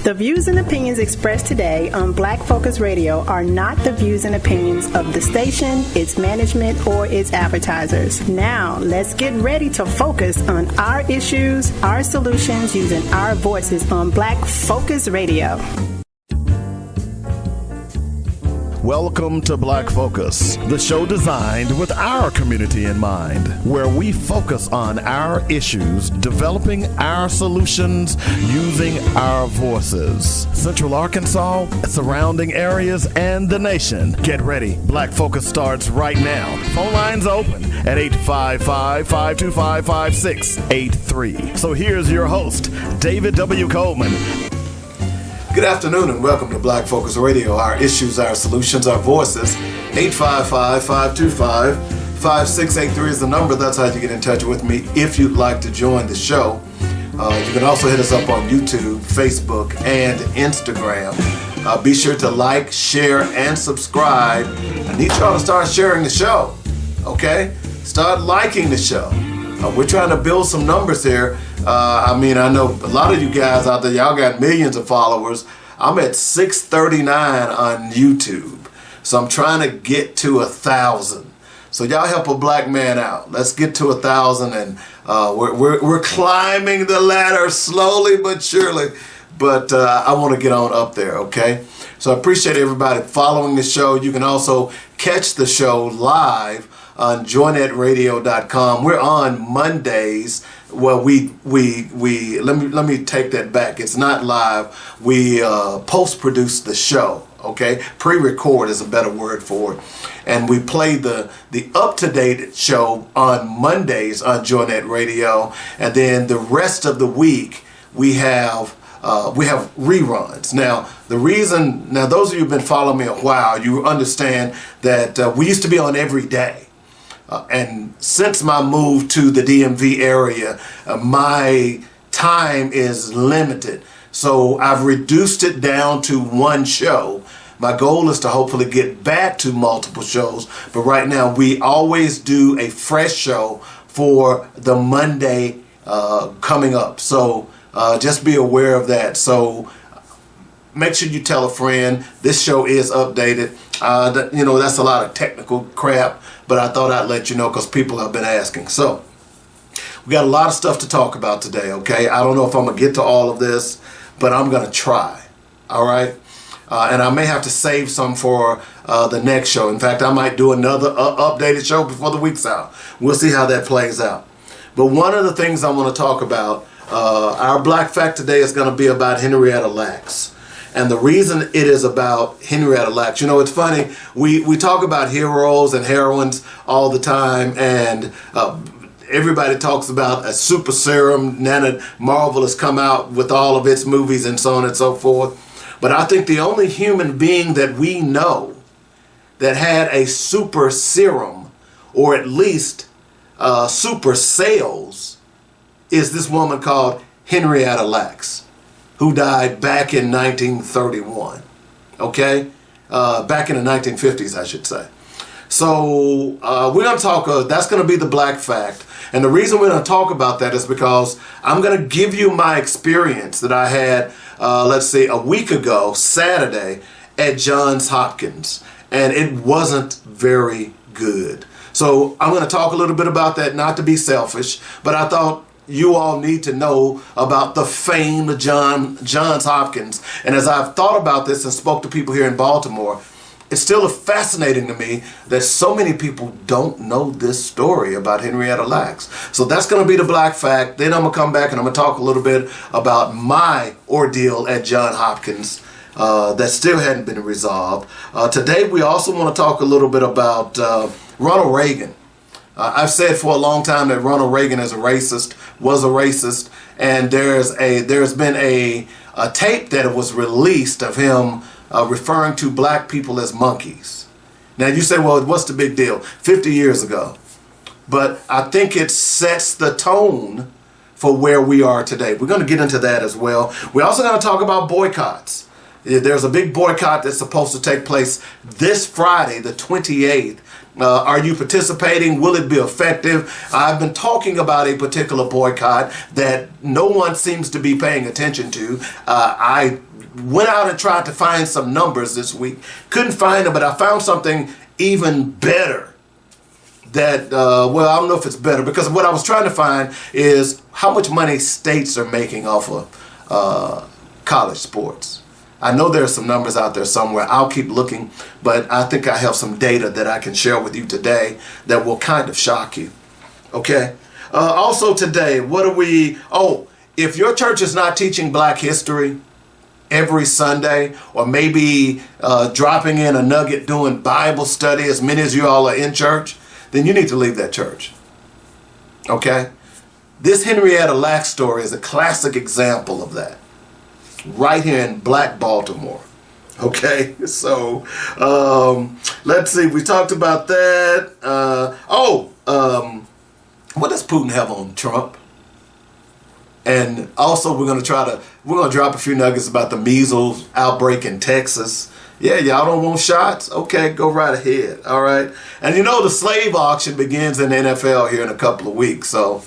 The views and opinions expressed today on Black Focus Radio are not the views and opinions of the station, its management, or its advertisers. Now, let's get ready to focus on our issues, our solutions, using our voices on Black Focus Radio. Welcome to Black Focus, the show designed with our community in mind, where we focus on our issues, developing our solutions, using our voices. Central Arkansas, surrounding areas, and the nation. Get ready. Black Focus starts right now. Phone lines open at 855-525-5683. So here's your host, David W. Coleman. Good afternoon and welcome to Black Focus Radio. Our issues, our solutions, our voices. 855-525-5683 is the number. That's how you get in touch with me if you'd like to join the show. You can also hit us up on YouTube, Facebook, and Instagram. Be sure to like, share, and subscribe. I need y'all to start sharing the show, okay? Start liking the show. We're trying to build some numbers here. I know a lot of you guys out there, y'all got millions of followers. I'm at 639 on YouTube. So I'm trying to get to 1,000. So y'all help a black man out. Let's get to 1,000, and we're climbing the ladder slowly but surely. But I want to get on up there, okay? So I appreciate everybody following the show. You can also catch the show live on joynetradio.com. We're on Mondays. Well, we let me take that back. It's not live. We post-produce the show, okay? Pre-record is a better word for it. And we play the up-to-date show on Mondays on Joynet Radio, and then the rest of the week we have reruns. Now, those of you who've been following me a while, you understand that we used to be on every day. And since my move to the DMV area, my time is limited. So I've reduced it down to one show. My goal is to hopefully get back to multiple shows. But right now, we always do a fresh show for the Monday coming up. So just be aware of that. So make sure you tell a friend. This show is updated. That's a lot of technical crap, but I thought I'd let you know because people have been asking. So we got a lot of stuff to talk about today, okay? I don't know if I'm going to get to all of this, but I'm going to try, all right? And I may have to save some for the next show. In fact, I might do another updated show before the week's out. We'll see how that plays out. But one of the things I want to talk about, our Black Fact today is going to be about Henrietta Lacks. And the reason it is about Henrietta Lacks, it's funny, we talk about heroes and heroines all the time, and everybody talks about a super serum. Nana Marvel has come out with all of its movies and so on and so forth. But I think the only human being that we know that had a super serum, or at least super sales, is this woman called Henrietta Lacks, who died back in 1931, okay? Back in the 1950s, I should say. So we're going to talk, that's going to be the Black Fact. And the reason we're going to talk about that is because I'm going to give you my experience that I had, a week ago, Saturday, at Johns Hopkins. And it wasn't very good. So I'm going to talk a little bit about that, not to be selfish, but I thought you all need to know about the famed Johns Hopkins. And as I've thought about this and spoke to people here in Baltimore, it's still fascinating to me that so many people don't know this story about Henrietta Lacks. So that's going to be the Black Fact. Then I'm going to come back and I'm going to talk a little bit about my ordeal at Johns Hopkins that still hadn't been resolved. Today we also want to talk a little bit about Ronald Reagan. I've said for a long time that Ronald Reagan was a racist, and there's been a tape that was released of him referring to black people as monkeys. Now you say, well, what's the big deal? 50 years ago. But I think it sets the tone for where we are today. We're going to get into that as well. We're also going to talk about boycotts. There's a big boycott that's supposed to take place this Friday, the 28th, Are you participating? Will it be effective? I've been talking about a particular boycott that no one seems to be paying attention to. I went out and tried to find some numbers this week. Couldn't find them, but I found something even better. That, well, I don't know if it's better, because what I was trying to find is how much money states are making off of college sports. I know there are some numbers out there somewhere. I'll keep looking, but I think I have some data that I can share with you today that will kind of shock you. Okay? Also today, if your church is not teaching Black history every Sunday, or maybe dropping in a nugget doing Bible study, as many as you all are in church, then you need to leave that church. Okay? This Henrietta Lacks story is a classic example of that. Right here in Black Baltimore. Okay, so let's see. We talked about that. What does Putin have on Trump? And also we're gonna drop a few nuggets about the measles outbreak in Texas. Yeah, y'all don't want shots? Okay, go right ahead. All right. And you know the slave auction begins in the NFL here in a couple of weeks, so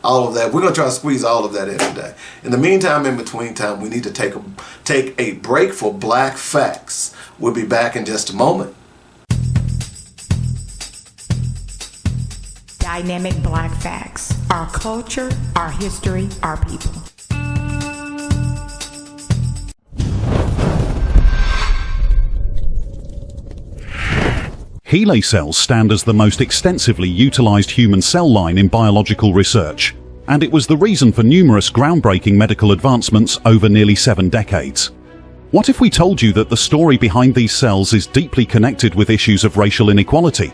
all of that. We're going to try to squeeze all of that in today. In the meantime, in between time, we need to take a break for Black Facts. We'll be back in just a moment. Dynamic Black Facts. Our culture, our history, our people. HeLa cells stand as the most extensively utilized human cell line in biological research, and it was the reason for numerous groundbreaking medical advancements over nearly 7 decades. What if we told you that the story behind these cells is deeply connected with issues of racial inequality?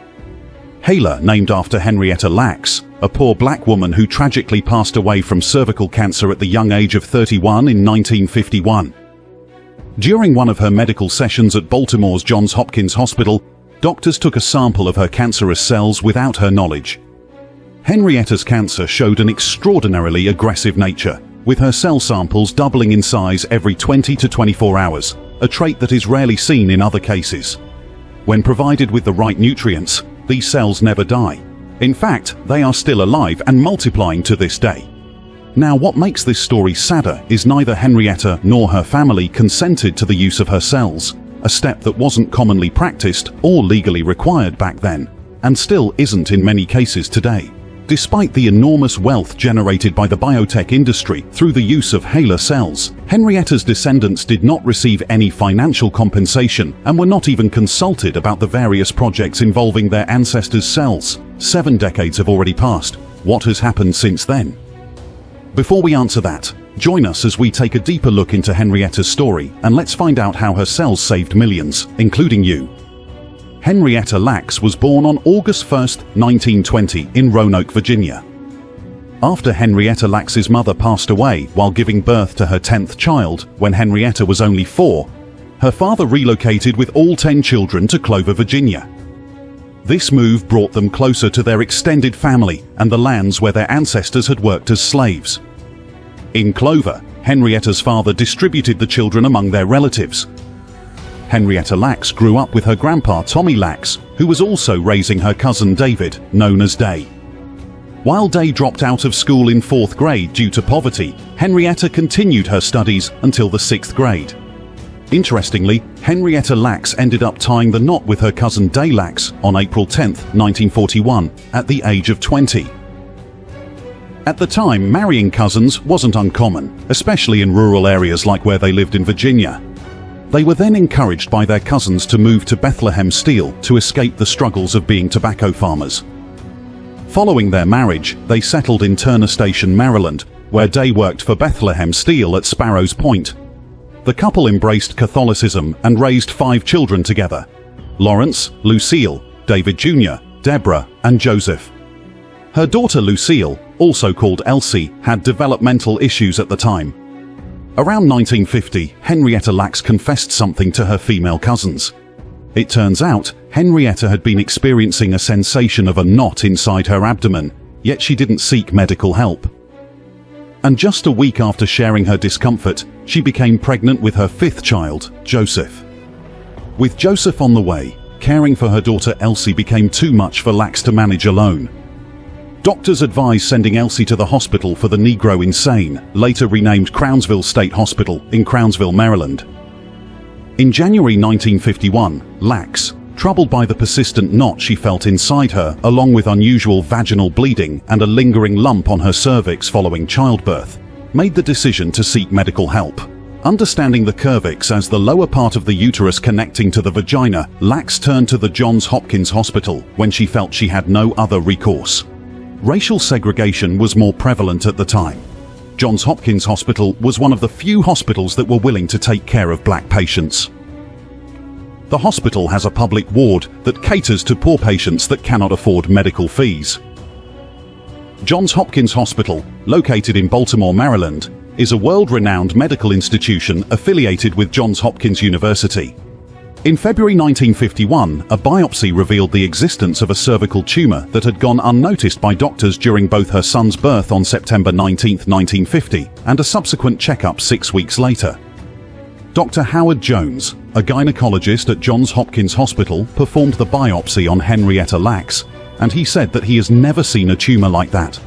HeLa, named after Henrietta Lacks, a poor Black woman who tragically passed away from cervical cancer at the young age of 31 in 1951. During one of her medical sessions at Baltimore's Johns Hopkins Hospital, doctors took a sample of her cancerous cells without her knowledge. Henrietta's cancer showed an extraordinarily aggressive nature, with her cell samples doubling in size every 20 to 24 hours, a trait that is rarely seen in other cases. When provided with the right nutrients, these cells never die. In fact, they are still alive and multiplying to this day. Now, what makes this story sadder is neither Henrietta nor her family consented to the use of her cells, a step that wasn't commonly practiced or legally required back then, and still isn't in many cases today. Despite the enormous wealth generated by the biotech industry through the use of HeLa cells, Henrietta's descendants did not receive any financial compensation and were not even consulted about the various projects involving their ancestors' cells. 7 decades have already passed. What has happened since then? Before we answer that, join us as we take a deeper look into Henrietta's story, and let's find out how her cells saved millions, including you. Henrietta Lacks was born on August 1, 1920 in Roanoke, Virginia. After Henrietta Lacks's mother passed away while giving birth to her 10th child when Henrietta was only 4, her father relocated with all 10 children to Clover, Virginia. This move brought them closer to their extended family and the lands where their ancestors had worked as slaves. In Clover, Henrietta's father distributed the children among their relatives. Henrietta Lacks grew up with her grandpa Tommy Lacks, who was also raising her cousin David, known as Day. While Day dropped out of school in 4th grade due to poverty, Henrietta continued her studies until the 6th grade. Interestingly, Henrietta Lacks ended up tying the knot with her cousin Day Lacks on April 10, 1941, at the age of 20. At the time, marrying cousins wasn't uncommon, especially in rural areas like where they lived in Virginia. They were then encouraged by their cousins to move to Bethlehem Steel to escape the struggles of being tobacco farmers. Following their marriage, they settled in Turner Station, Maryland, where Day worked for Bethlehem Steel at Sparrows Point. The couple embraced Catholicism and raised 5 children together: Lawrence, Lucille, David Jr., Deborah, and Joseph. Her daughter Lucille, also called Elsie, had developmental issues at the time. Around 1950, Henrietta Lacks confessed something to her female cousins. It turns out, Henrietta had been experiencing a sensation of a knot inside her abdomen, yet she didn't seek medical help. And just a week after sharing her discomfort, she became pregnant with her 5th child, Joseph. With Joseph on the way, caring for her daughter Elsie became too much for Lacks to manage alone. Doctors advised sending Elsie to the hospital for the Negro Insane, later renamed Crownsville State Hospital, in Crownsville, Maryland. In January 1951, Lacks, troubled by the persistent knot she felt inside her, along with unusual vaginal bleeding and a lingering lump on her cervix following childbirth, made the decision to seek medical help. Understanding the cervix as the lower part of the uterus connecting to the vagina, Lacks turned to the Johns Hopkins Hospital when she felt she had no other recourse. Racial segregation was more prevalent at the time. Johns Hopkins Hospital was one of the few hospitals that were willing to take care of black patients. The hospital has a public ward that caters to poor patients that cannot afford medical fees. Johns Hopkins Hospital, located in Baltimore, Maryland, is a world-renowned medical institution affiliated with Johns Hopkins University. In February 1951, a biopsy revealed the existence of a cervical tumor that had gone unnoticed by doctors during both her son's birth on September 19, 1950, and a subsequent checkup 6 weeks later. Dr. Howard Jones, a gynecologist at Johns Hopkins Hospital, performed the biopsy on Henrietta Lacks, and he said that he has never seen a tumor like that.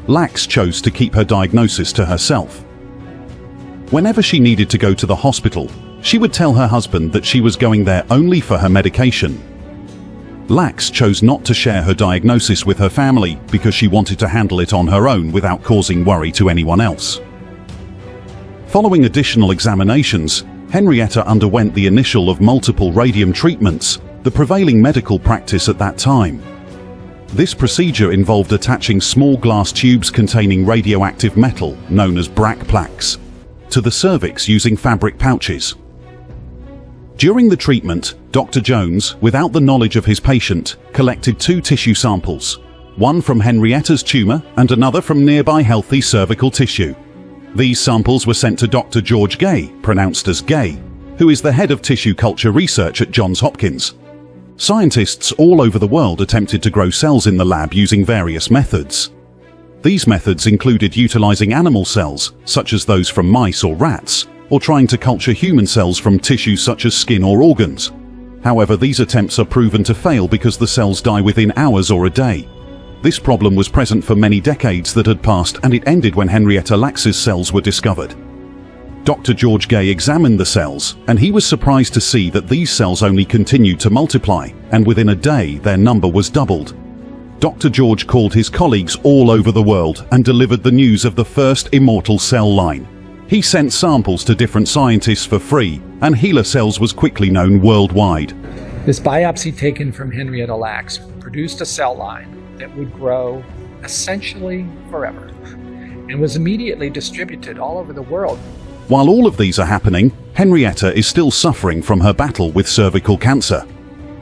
Lacks chose to keep her diagnosis to herself. Whenever she needed to go to the hospital, she would tell her husband that she was going there only for her medication. Lacks chose not to share her diagnosis with her family because she wanted to handle it on her own without causing worry to anyone else. Following additional examinations, Henrietta underwent the initial of multiple radium treatments, the prevailing medical practice at that time. This procedure involved attaching small glass tubes containing radioactive metal, known as BRAC plaques, to the cervix using fabric pouches. During the treatment, Dr. Jones, without the knowledge of his patient, collected 2 tissue samples, one from Henrietta's tumor and another from nearby healthy cervical tissue. These samples were sent to Dr. George Gay, pronounced as Gay, who is the head of tissue culture research at Johns Hopkins. Scientists all over the world attempted to grow cells in the lab using various methods. These methods included utilizing animal cells, such as those from mice or rats, or trying to culture human cells from tissue such as skin or organs. However, these attempts are proven to fail because the cells die within hours or a day. This problem was present for many decades that had passed, and it ended when Henrietta Lacks' cells were discovered. Dr. George Gay examined the cells, and he was surprised to see that these cells only continued to multiply, and within a day their number was doubled. Dr. George called his colleagues all over the world and delivered the news of the first immortal cell line. He sent samples to different scientists for free, and HeLa cells was quickly known worldwide. This biopsy taken from Henrietta Lacks produced a cell line that would grow essentially forever and was immediately distributed all over the world. While all of these are happening, Henrietta is still suffering from her battle with cervical cancer.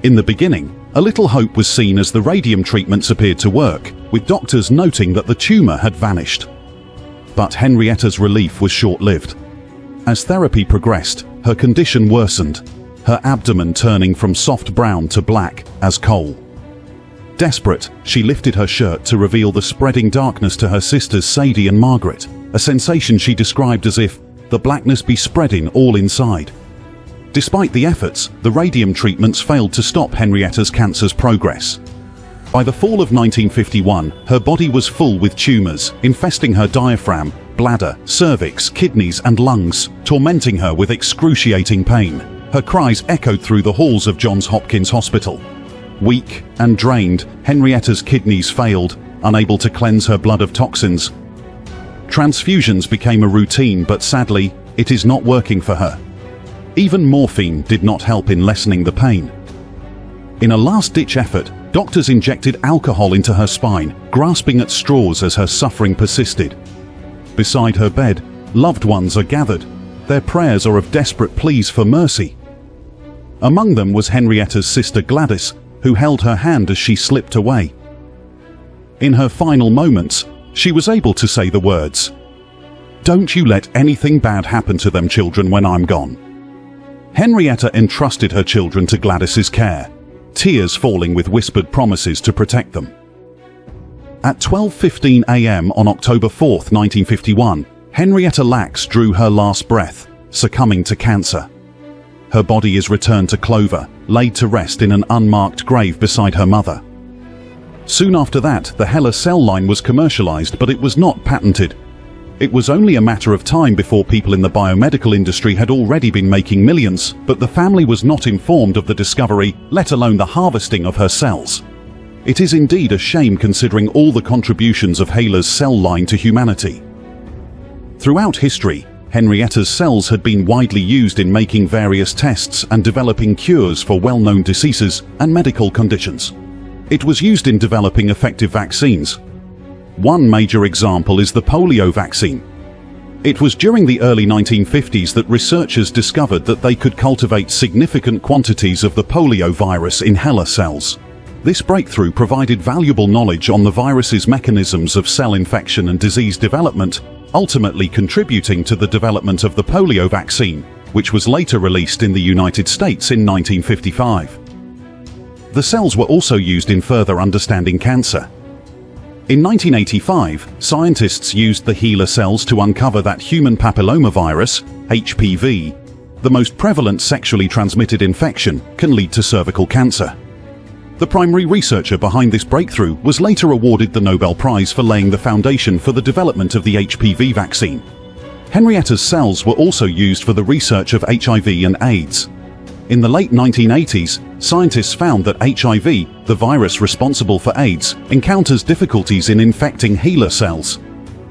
In the beginning, a little hope was seen as the radium treatments appeared to work, with doctors noting that the tumor had vanished. But Henrietta's relief was short-lived. As therapy progressed, her condition worsened, her abdomen turning from soft brown to black as coal. Desperate, she lifted her shirt to reveal the spreading darkness to her sisters Sadie and Margaret, a sensation she described as if the blackness be spreading all inside. Despite the efforts, the radium treatments failed to stop Henrietta's cancer's progress. By the fall of 1951, her body was full with tumors, infesting her diaphragm, bladder, cervix, kidneys and lungs, tormenting her with excruciating pain. Her cries echoed through the halls of Johns Hopkins Hospital. Weak and drained, Henrietta's kidneys failed, unable to cleanse her blood of toxins. Transfusions became a routine, but sadly, it is not working for her. Even morphine did not help in lessening the pain. In a last-ditch effort, doctors injected alcohol into her spine, grasping at straws as her suffering persisted. Beside her bed, loved ones are gathered. Their prayers are of desperate pleas for mercy. Among them was Henrietta's sister Gladys, who held her hand as she slipped away. In her final moments, she was able to say the words, "Don't you let anything bad happen to them children when I'm gone." Henrietta entrusted her children to Gladys's care, tears falling with whispered promises to protect them. At 12:15 a.m. on October 4, 1951, Henrietta Lacks drew her last breath, succumbing to cancer. her body is returned to Clover, laid to rest in an unmarked grave beside her mother. Soon after that, the HeLa cell line was commercialized, but it was not patented. It was only a matter of time before people in the biomedical industry had already been making millions, but the family was not informed of the discovery, let alone the harvesting of her cells. It is indeed a shame considering all the contributions of HeLa's cell line to humanity. Throughout history, Henrietta's cells had been widely used in making various tests and developing cures for well-known diseases and medical conditions. It was used in developing effective vaccines. One major example is the polio vaccine. It was during the early 1950s that researchers discovered that they could cultivate significant quantities of the polio virus in HeLa cells. This breakthrough provided valuable knowledge on the virus's mechanisms of cell infection and disease development, ultimately contributing to the development of the polio vaccine, which was later released in the United States in 1955. The cells were also used in further understanding cancer. In 1985, scientists used the HeLa cells to uncover that human papillomavirus, HPV, the most prevalent sexually transmitted infection, can lead to cervical cancer. The primary researcher behind this breakthrough was later awarded the Nobel Prize for laying the foundation for the development of the HPV vaccine. Henrietta's cells were also used for the research of HIV and AIDS. In the late 1980s, scientists found that HIV, the virus responsible for AIDS, encounters difficulties in infecting HeLa cells.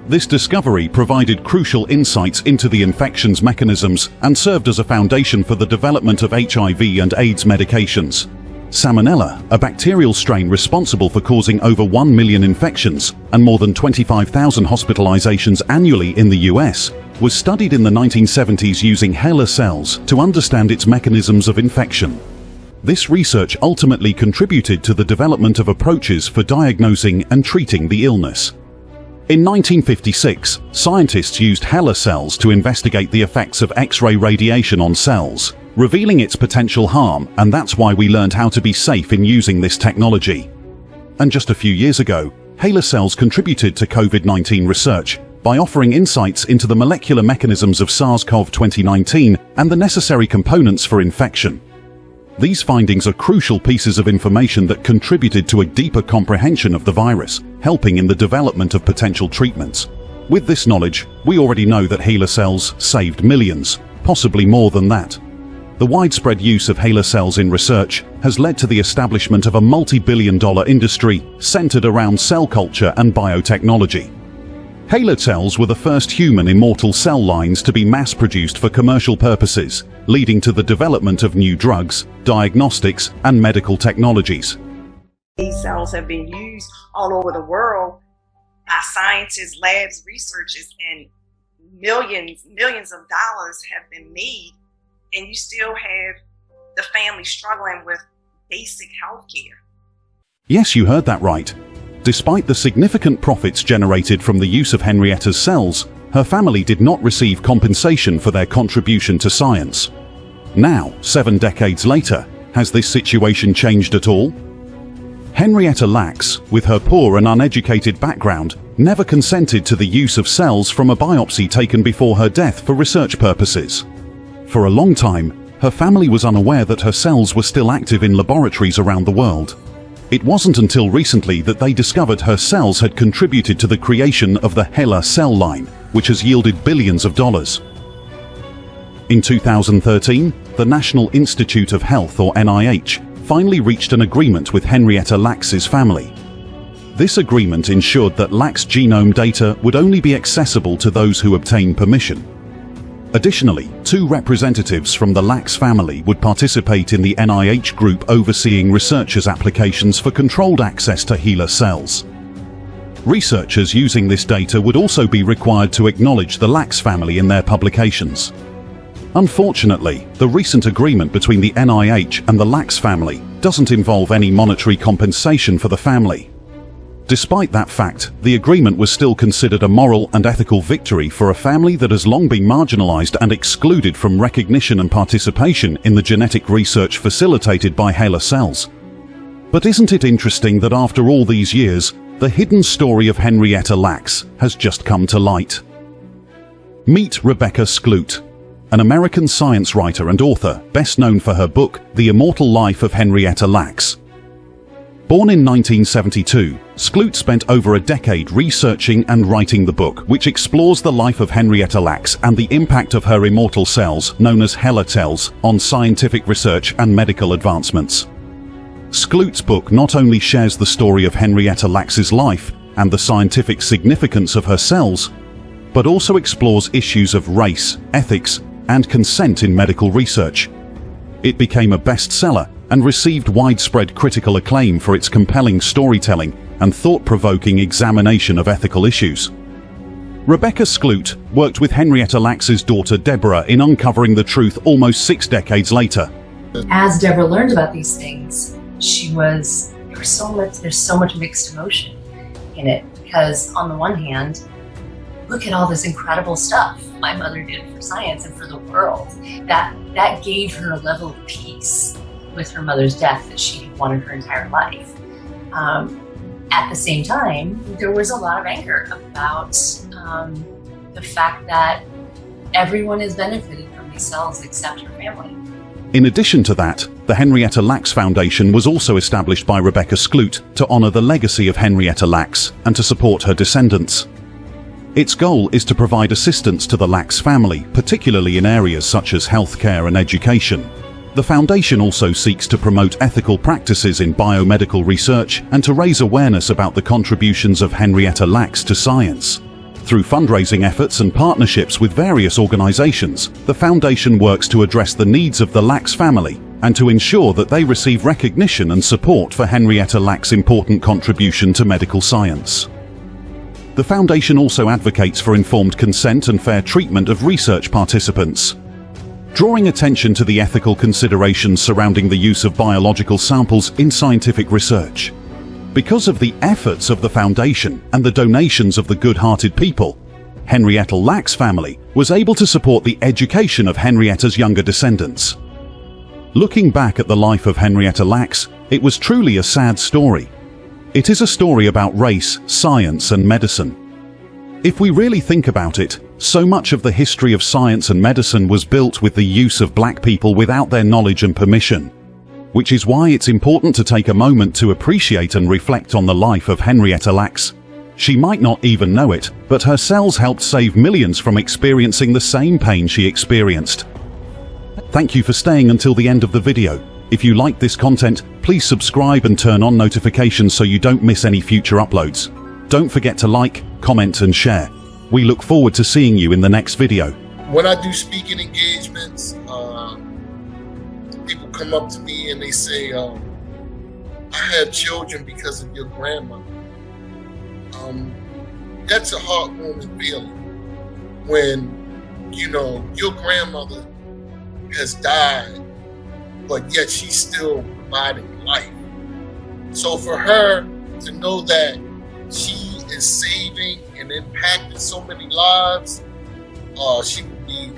This discovery provided crucial insights into the infection's mechanisms and served as a foundation for the development of HIV and AIDS medications. Salmonella, a bacterial strain responsible for causing over 1 million infections and more than 25,000 hospitalizations annually in the US, was studied in the 1970s using HeLa cells to understand its mechanisms of infection. This research ultimately contributed to the development of approaches for diagnosing and treating the illness. In 1956, scientists used HeLa cells to investigate the effects of X-ray radiation on cells, revealing its potential harm, and that's why we learned how to be safe in using this technology. And just a few years ago, HeLa cells contributed to COVID-19 research by offering insights into the molecular mechanisms of SARS-CoV-2019 and the necessary components for infection. These findings are crucial pieces of information that contributed to a deeper comprehension of the virus, helping in the development of potential treatments. With this knowledge, we already know that HeLa cells saved millions, possibly more than that. The widespread use of HeLa cells in research has led to the establishment of a multi-billion-dollar industry centered around cell culture and biotechnology. HeLa cells were the first human immortal cell lines to be mass-produced for commercial purposes, leading to the development of new drugs, diagnostics, and medical technologies. These cells have been used all over the world by scientists, labs, researchers, and millions of dollars have been made. And you still have the family struggling with basic health care. Yes, you heard that right. Despite the significant profits generated from the use of Henrietta's cells, her family did not receive compensation for their contribution to science. Now, 7 decades later, has this situation changed at all? Henrietta Lacks, with her poor and uneducated background, never consented to the use of cells from a biopsy taken before her death for research purposes. For a long time, her family was unaware that her cells were still active in laboratories around the world. It wasn't until recently that they discovered her cells had contributed to the creation of the HeLa cell line, which has yielded billions of dollars. In 2013, the National Institute of Health, or NIH, finally reached an agreement with Henrietta Lacks' family. This agreement ensured that Lacks' genome data would only be accessible to those who obtain permission. Additionally, 2 representatives from the Lacks family would participate in the NIH group overseeing researchers' applications for controlled access to HeLa cells. Researchers using this data would also be required to acknowledge the Lacks family in their publications. Unfortunately, the recent agreement between the NIH and the Lacks family doesn't involve any monetary compensation for the family. Despite that fact, the agreement was still considered a moral and ethical victory for a family that has long been marginalized and excluded from recognition and participation in the genetic research facilitated by HeLa cells. But isn't it interesting that after all these years, the hidden story of Henrietta Lacks has just come to light? Meet Rebecca Skloot. an American science writer and author best known for her book, The Immortal Life of Henrietta Lacks. Born in 1972, Skloot spent over a decade researching and writing the book, which explores the life of Henrietta Lacks and the impact of her immortal cells, known as HeLa cells, on scientific research and medical advancements. Skloot's book not only shares the story of Henrietta Lacks's life and the scientific significance of her cells, but also explores issues of race, ethics, and consent in medical research. It became a bestseller and received widespread critical acclaim for its compelling storytelling and thought-provoking examination of ethical issues. Rebecca Skloot worked with Henrietta Lacks's daughter Deborah in uncovering the truth almost 6 decades later. As Deborah learned about these things, there's so much mixed emotion in it, because on the one hand, look at all this incredible stuff my mother did for science and for the world. That gave her a level of peace with her mother's death that she had wanted her entire life. At the same time, there was a lot of anger about the fact that everyone has benefited from these cells except her family. In addition to that, the Henrietta Lacks Foundation was also established by Rebecca Skloot to honor the legacy of Henrietta Lacks and to support her descendants. Its goal is to provide assistance to the Lacks family, particularly in areas such as healthcare and education. The foundation also seeks to promote ethical practices in biomedical research and to raise awareness about the contributions of Henrietta Lacks to science. Through fundraising efforts and partnerships with various organizations, the foundation works to address the needs of the Lacks family and to ensure that they receive recognition and support for Henrietta Lacks' important contribution to medical science. The foundation also advocates for informed consent and fair treatment of research participants, drawing attention to the ethical considerations surrounding the use of biological samples in scientific research. Because of the efforts of the foundation and the donations of the good-hearted people, Henrietta Lacks' family was able to support the education of Henrietta's younger descendants. Looking back at the life of Henrietta Lacks, it was truly a sad story. It is a story about race, science, and medicine. If we really think about it, so much of the history of science and medicine was built with the use of black people without their knowledge and permission, which is why it's important to take a moment to appreciate and reflect on the life of Henrietta Lacks. She might not even know it, but her cells helped save millions from experiencing the same pain she experienced. Thank you for staying until the end of the video. If you like this content, please subscribe and turn on notifications so you don't miss any future uploads. Don't forget to like, comment, and share. We look forward to seeing you in the next video. When I do speaking engagements, people come up to me and they say, I had children because of your grandmother. That's a heartwarming feeling when, your grandmother has died, but yet she's still providing life. So for her to know that she is saving and impacting so many lives, she would be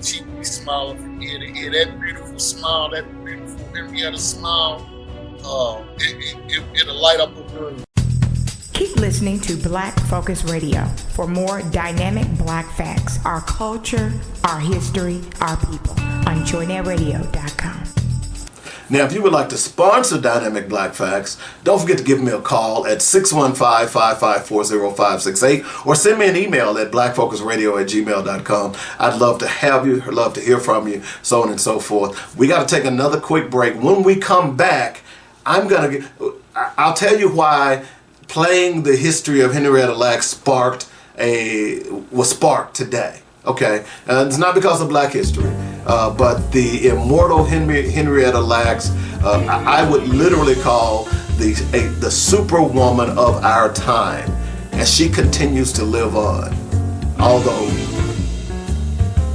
smiling from ear to ear. That beautiful smile, that beautiful Henrietta smile, it'll light up a room. Keep listening to Black Focus Radio for more dynamic Black facts, our culture, our history, our people on joynetradio.com. Now, if you would like to sponsor Dynamic Black Facts, don't forget to give me a call at 615-554-0568 or send me an email at blackfocusradio@gmail.com. I'd love to have you, I'd love to hear from you, so on and so forth. We got to take another quick break. When we come back, I'll tell you why playing the history of Henrietta Lacks was sparked today. Okay, it's not because of Black history, but the immortal Henrietta Lacks, I would literally call the superwoman of our time, and she continues to live on, although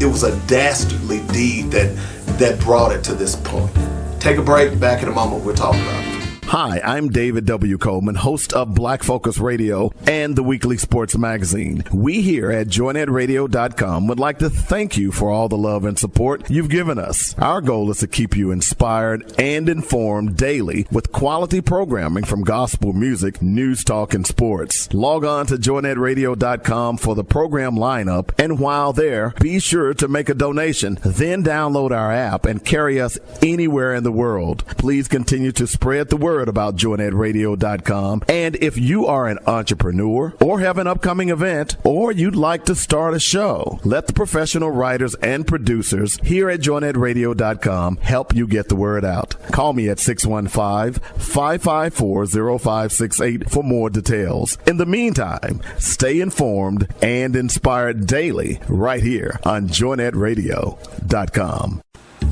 it was a dastardly deed that brought it to this point. Take a break, back in a moment, we'll talk about it. Hi, I'm David W. Coleman, host of Black Focus Radio and the weekly sports magazine. We here at joinetradio.com would like to thank you for all the love and support you've given us. Our goal is to keep you inspired and informed daily with quality programming from gospel music, news, talk, and sports. Log on to joinetradio.com for the program lineup, and while there, be sure to make a donation. Then download our app and carry us anywhere in the world. Please continue to spread the word about joinetradio.com. And if you are an entrepreneur or have an upcoming event or you'd like to start a show, let the professional writers and producers here at joinetradio.com help you get the word out. Call me at 615-554-0568 for more details. In the meantime, stay informed and inspired daily right here on joinetradio.com.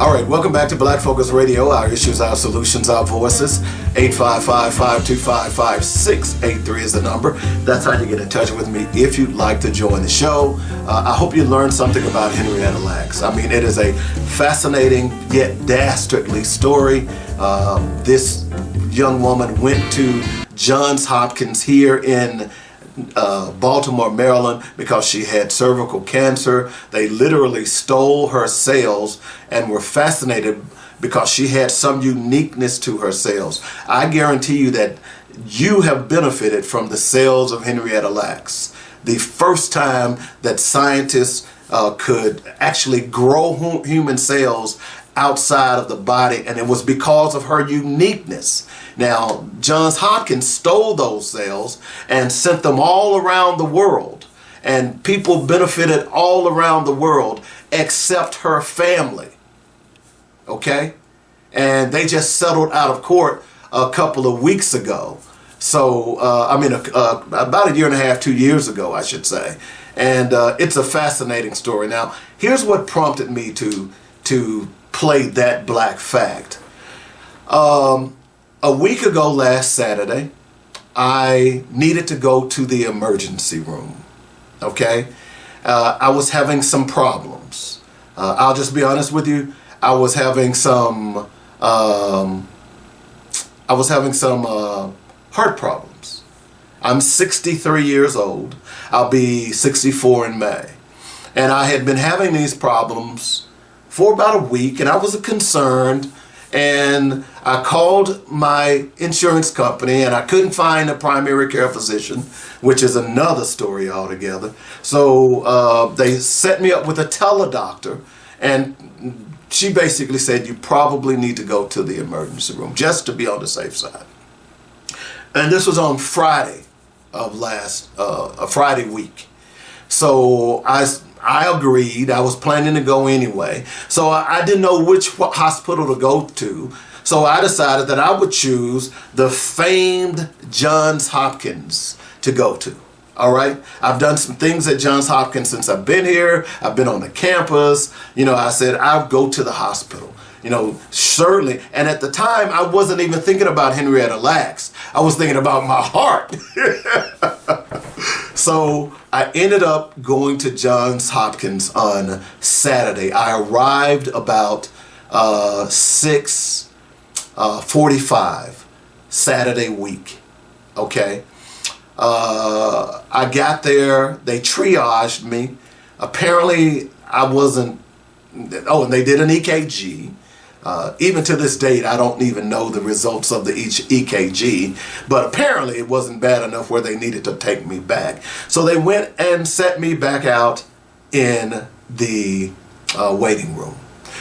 All right, welcome back to Black Focus Radio. Our issues, our solutions, our voices. 855-525-5683 is the number. That's how you get in touch with me if you'd like to join the show. I hope you learned something about Henrietta Lacks. I mean, it is a fascinating yet dastardly story. This young woman went to Johns Hopkins here in Baltimore, Maryland, because she had cervical cancer. They literally stole her cells and were fascinated because she had some uniqueness to her cells. I guarantee you that you have benefited from the cells of Henrietta Lacks. The first time that scientists could actually grow human cells outside of the body, and it was because of her uniqueness. Now, Johns Hopkins stole those cells and sent them all around the world, and people benefited all around the world except her family. Okay? And they just settled out of court a couple of weeks ago. So, about a year and a half, 2 years ago, I should say. And it's a fascinating story. Now, here's what prompted me to play that black fact. A week ago last Saturday, I needed to go to the emergency room. Okay? I was having some problems. I'll just be honest with you. I was having some heart problems. I'm 63 years old. I'll be 64 in May. And I had been having these problems for about a week, and I was concerned, and I called my insurance company, and I couldn't find a primary care physician, which is another story altogether. So they set me up with a teledoctor, and she basically said, you probably need to go to the emergency room just to be on the safe side. And this was on Friday of Friday week. So I agreed. I was planning to go anyway. So I didn't know which hospital to go to. So I decided that I would choose the famed Johns Hopkins to go to. All right. I've done some things at Johns Hopkins since I've been here. I've been on the campus. I said I'll go to the hospital. Certainly. And at the time, I wasn't even thinking about Henrietta Lacks. I was thinking about my heart. So I ended up going to Johns Hopkins on Saturday. I arrived about 6:45 Saturday week. Okay. I got there. They triaged me. Apparently, I wasn't. Oh, and they did an EKG. Even to this date, I don't even know the results of the EKG, but apparently it wasn't bad enough where they needed to take me back. So they went and set me back out in the waiting room,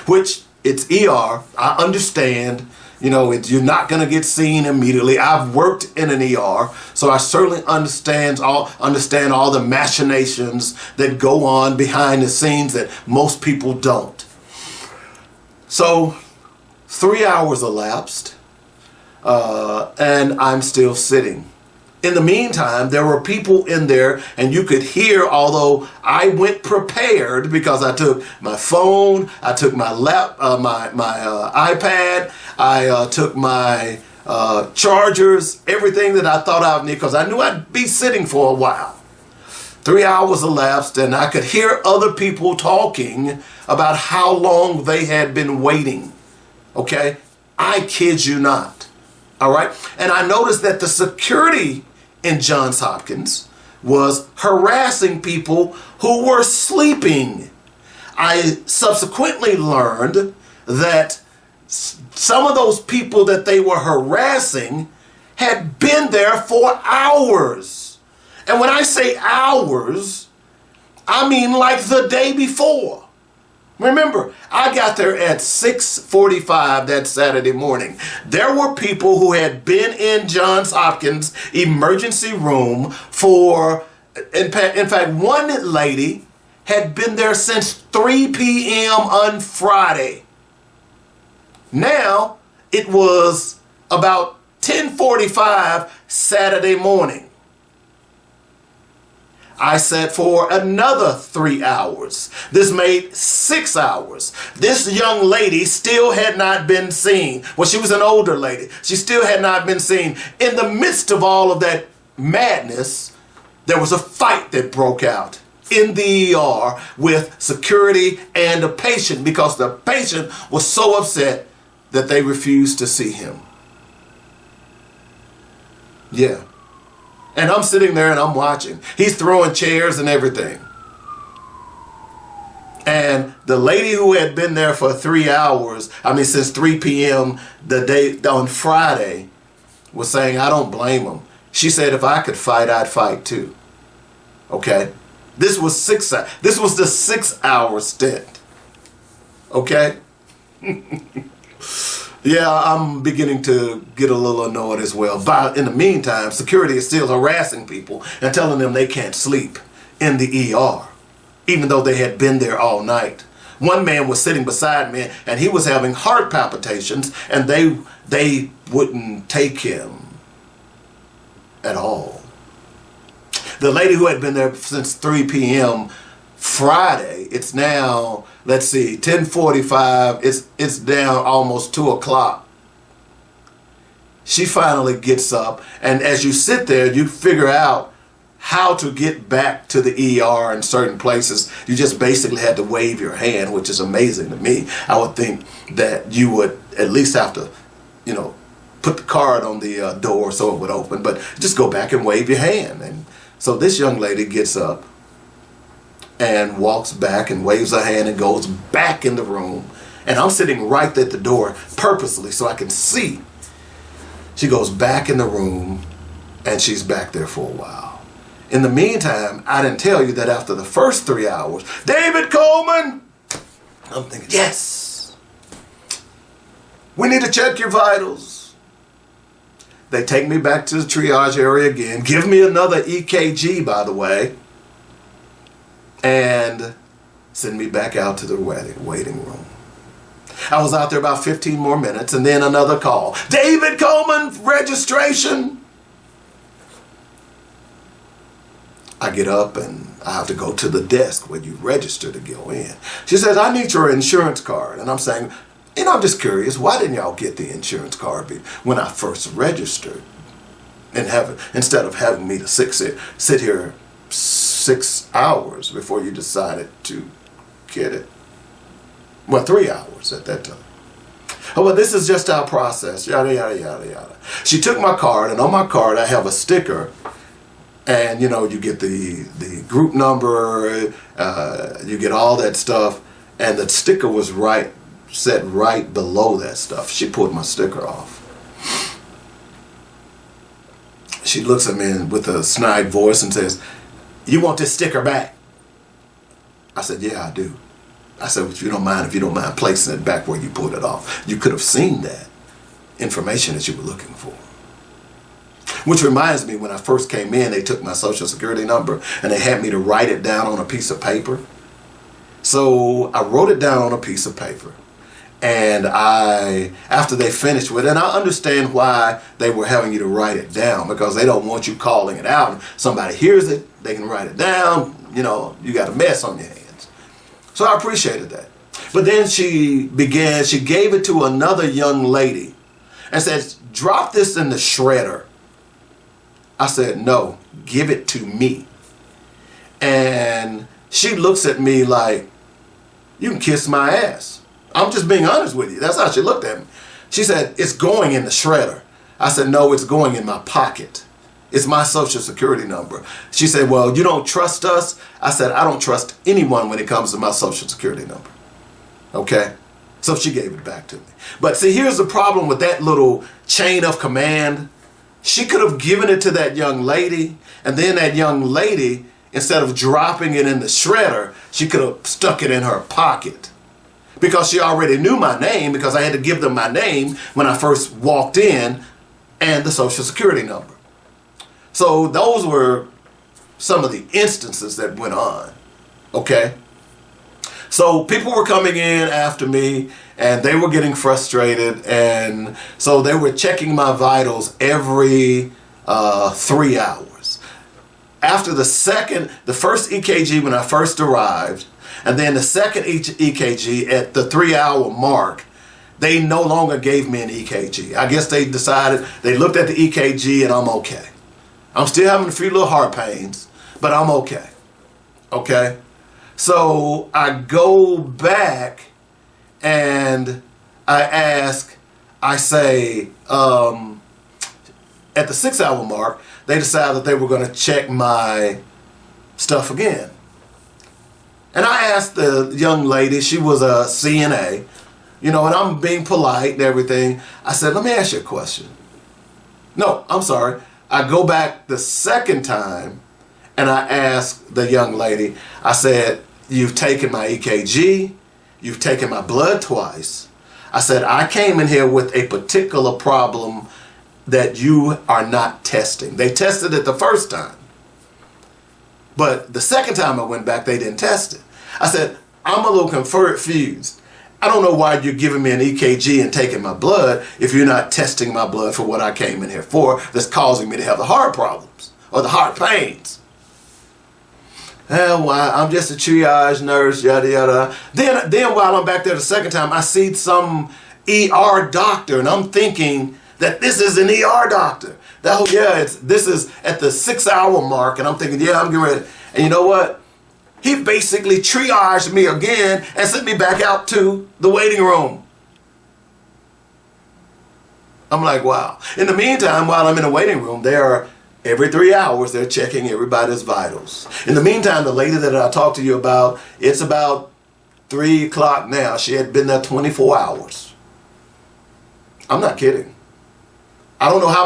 which it's ER. I understand, you're not going to get seen immediately. I've worked in an ER, so I certainly understand all the machinations that go on behind the scenes that most people don't. So 3 hours elapsed, and I'm still sitting. In the meantime, there were people in there, and you could hear, although I went prepared because I took my phone, I took my iPad, I took my chargers, everything that I thought I would need, because I knew I'd be sitting for a while. 3 hours elapsed, and I could hear other people talking about how long they had been waiting. Okay? I kid you not. All right. And I noticed that the security in Johns Hopkins was harassing people who were sleeping. I subsequently learned that some of those people that they were harassing had been there for hours. And when I say hours, I mean like the day before. Remember, I got there at 6:45 that Saturday morning. There were people who had been in Johns Hopkins emergency room for, in fact, one lady had been there since 3 p.m. on Friday. Now, it was about 10:45 Saturday morning. I sat for another 3 hours. This made 6 hours. This young lady still had not been seen. Well, she was an older lady. She still had not been seen. In the midst of all of that madness, there was a fight that broke out in the ER with security and a patient because the patient was so upset that they refused to see him. Yeah. And I'm sitting there and I'm watching. He's throwing chairs and everything. And the lady who had been there for 3 hours, since 3 p.m. the day on Friday, was saying, I don't blame him. She said, if I could fight, I'd fight too. Okay? This was the 6 hour stint. Okay? Yeah, I'm beginning to get a little annoyed as well. But in the meantime, security is still harassing people and telling them they can't sleep in the ER, even though they had been there all night. One man was sitting beside me and he was having heart palpitations and they wouldn't take him at all. The lady who had been there since 3 p.m. Friday, it's now, 10:45, it's down almost 2 o'clock. She finally gets up, and as you sit there, you figure out how to get back to the ER in certain places. You just basically had to wave your hand, which is amazing to me. I would think that you would at least have to, put the card on the door so it would open, but just go back and wave your hand. And so this young lady gets up and walks back and waves her hand and goes back in the room. And I'm sitting right at the door purposely so I can see. She goes back in the room and she's back there for a while. In the meantime, I didn't tell you that after the first 3 hours, David Coleman, I'm thinking, yes, we need to check your vitals. They take me back to the triage area again, give me another EKG, by the way, and send me back out to the waiting room. I was out there about 15 more minutes and then another call. David Coleman, registration. I get up and I have to go to the desk where you register to go in. She says, I need your insurance card. And I'm saying, I'm just curious, why didn't y'all get the insurance card when I first registered? And instead of having me to sit here 6 hours before you decided to get it. Well, 3 hours at that time. Oh, well, this is just our process, yada, yada, yada, yada. She took my card, and on my card I have a sticker, and you get the group number, you get all that stuff, and the sticker was set right below that stuff. She pulled my sticker off. She looks at me with a snide voice and says, you want this sticker back? I said, yeah, I do. I said, if you don't mind placing it back where you pulled it off. You could have seen that information that you were looking for. Which reminds me, when I first came in, they took my social security number and they had me to write it down on a piece of paper. So I wrote it down on a piece of paper. And after they finished with it, and I understand why they were having you to write it down, because they don't want you calling it out. Somebody hears it, they can write it down, you got a mess on your hands. So I appreciated that. But then she gave it to another young lady and said, drop this in the shredder. I said, no, give it to me. And she looks at me like, you can kiss my ass. I'm just being honest with you. That's how she looked at me. She said, it's going in the shredder. I said, no, it's going in my pocket. It's my social security number. She said, well, you don't trust us? I said, I don't trust anyone when it comes to my social security number. Okay? So she gave it back to me. But see, here's the problem with that little chain of command. She could have given it to that young lady, and then that young lady, instead of dropping it in the shredder, she could have stuck it in her pocket. Because she already knew my name, because I had to give them my name when I first walked in, and the social security number. So those were some of the instances that went on, okay? So people were coming in after me, and they were getting frustrated, and so they were checking my vitals every 3 hours. After the first EKG when I first arrived, and then the second EKG at the 3-hour mark, they no longer gave me an EKG. I guess they decided, they looked at the EKG and I'm okay. I'm still having a few little heart pains, but I'm okay. Okay? So I go back and I say, at the 6-hour mark, they decided that they were going to check my stuff again. And I asked the young lady, she was a CNA, and I'm being polite and everything. I said, let me ask you a question. No, I'm sorry. I go back the second time and I asked the young lady, I said, you've taken my EKG, you've taken my blood twice. I said, I came in here with a particular problem that you are not testing. They tested it the first time. But the second time I went back, they didn't test it. I said, I'm a little confused. I don't know why you're giving me an EKG and taking my blood if you're not testing my blood for what I came in here for that's causing me to have the heart problems or the heart pains. Well, I'm just a triage nurse, yada, yada. Then while I'm back there the second time, I see some ER doctor, and I'm thinking that this is an ER doctor. This is at the 6-hour mark, and I'm thinking, yeah, I'm getting ready. And you know what? He basically triaged me again and sent me back out to the waiting room. I'm like, wow. In the meantime, while I'm in the waiting room, every 3 hours, they're checking everybody's vitals. In the meantime, the lady that I talked to you about, it's about 3 o'clock now. She had been there 24 hours. I'm not kidding. I don't know how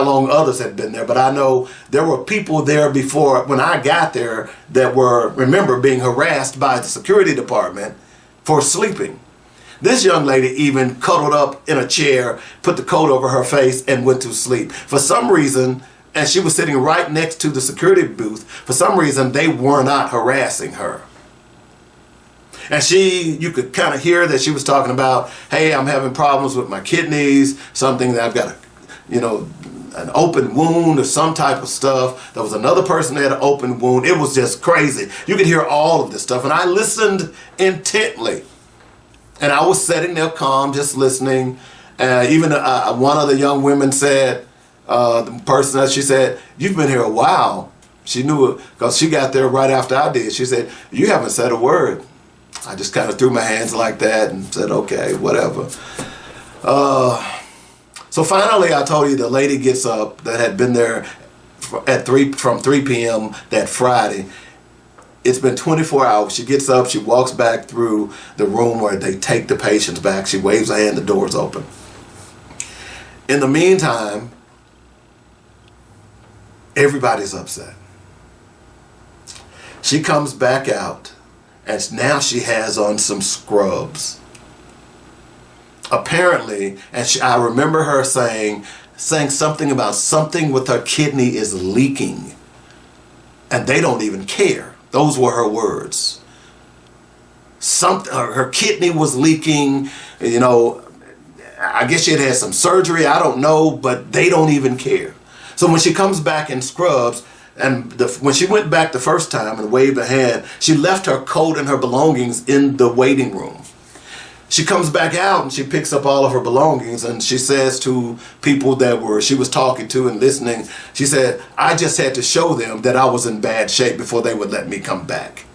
long others had been there, but I know there were people there before when I got there that were, remember, being harassed by the security department for sleeping. This young lady even cuddled up in a chair, put the coat over her face, and went to sleep. For some reason, and she was sitting right next to the security booth, for some reason they were not harassing her. And you could kind of hear that she was talking about, hey, I'm having problems with my kidneys, something that I've got an open wound or some type of stuff. There was another person that had an open wound. It was just crazy. You could hear all of this stuff. And I listened intently. And I was sitting there calm, just listening. Even one of the young women said, the person that she said, you've been here a while. She knew it because she got there right after I did. She said, you haven't said a word. I just kind of threw my hands like that and said, okay, whatever. So finally, I told you the lady gets up that had been there from 3 p.m. that Friday. It's been 24 hours. She gets up, she walks back through the room where they take the patients back. She waves her hand, the door's open. In the meantime, everybody's upset. She comes back out, and now she has on some scrubs. Apparently, and I remember her saying something about something with her kidney is leaking, and they don't even care. Those were her words. Her kidney was leaking, I guess she had some surgery, I don't know, but they don't even care. So when she comes back in scrubs, and when she went back the first time and waved her hand, she left her coat and her belongings in the waiting room. She comes back out and she picks up all of her belongings, and she says to people that she was talking to and listening, she said, I just had to show them that I was in bad shape before they would let me come back.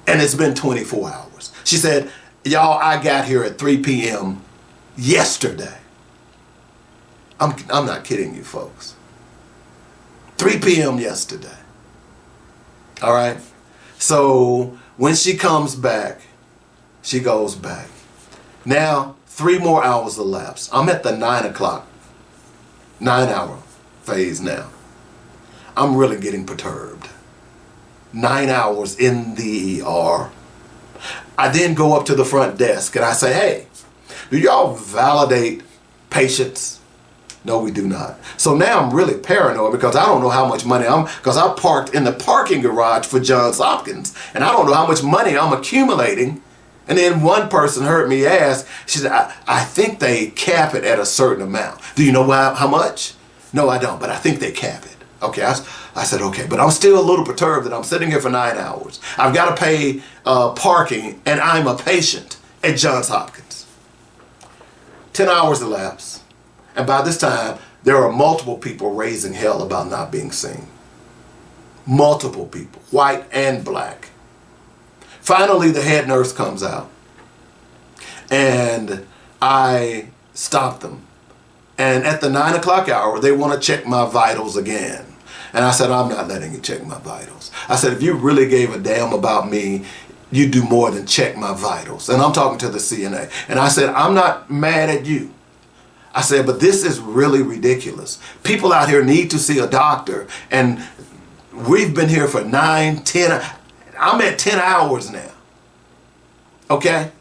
And it's been 24 hours. She said, y'all, I got here at 3 p.m. yesterday. I'm not kidding you, folks. 3 p.m. yesterday. All right? So when she comes back, she goes back. Now, 3 more hours elapsed. I'm at the 9-hour phase now. I'm really getting perturbed. 9 hours in the ER. I then go up to the front desk and I say, hey, do y'all validate patients? No, we do not. So now I'm really paranoid because I don't know how much money because I parked in the parking garage for Johns Hopkins and I don't know how much money I'm accumulating. And then one person heard me ask, she said, I think they cap it at a certain amount. Do you know how much? No, I don't, but I think they cap it. Okay, I said, okay, but I'm still a little perturbed that I'm sitting here for 9 hours. I've got to pay parking and I'm a patient at Johns Hopkins. 10 hours elapsed. And by this time, there are multiple people raising hell about not being seen. Multiple people, white and black. Finally, the head nurse comes out. And I stop them. And at the 9 o'clock hour, they want to check my vitals again. And I said, I'm not letting you check my vitals. I said, if you really gave a damn about me, you do more than check my vitals. And I'm talking to the CNA. And I said, I'm not mad at you. I said, but this is really ridiculous. People out here need to see a doctor. And we've been here for 9, 10, I'm at 10 hours now. Okay?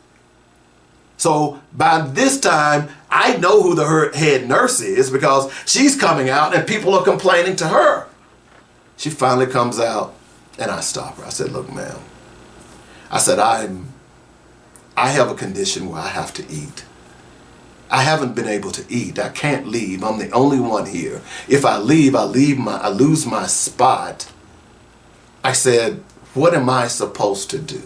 So by this time, I know who the head nurse is because she's coming out and people are complaining to her. She finally comes out and I stop her. I said, look, ma'am. I said, I have a condition where I have to eat. I haven't been able to eat. I can't leave. I'm the only one here. If I leave, I lose my spot. I said, what am I supposed to do?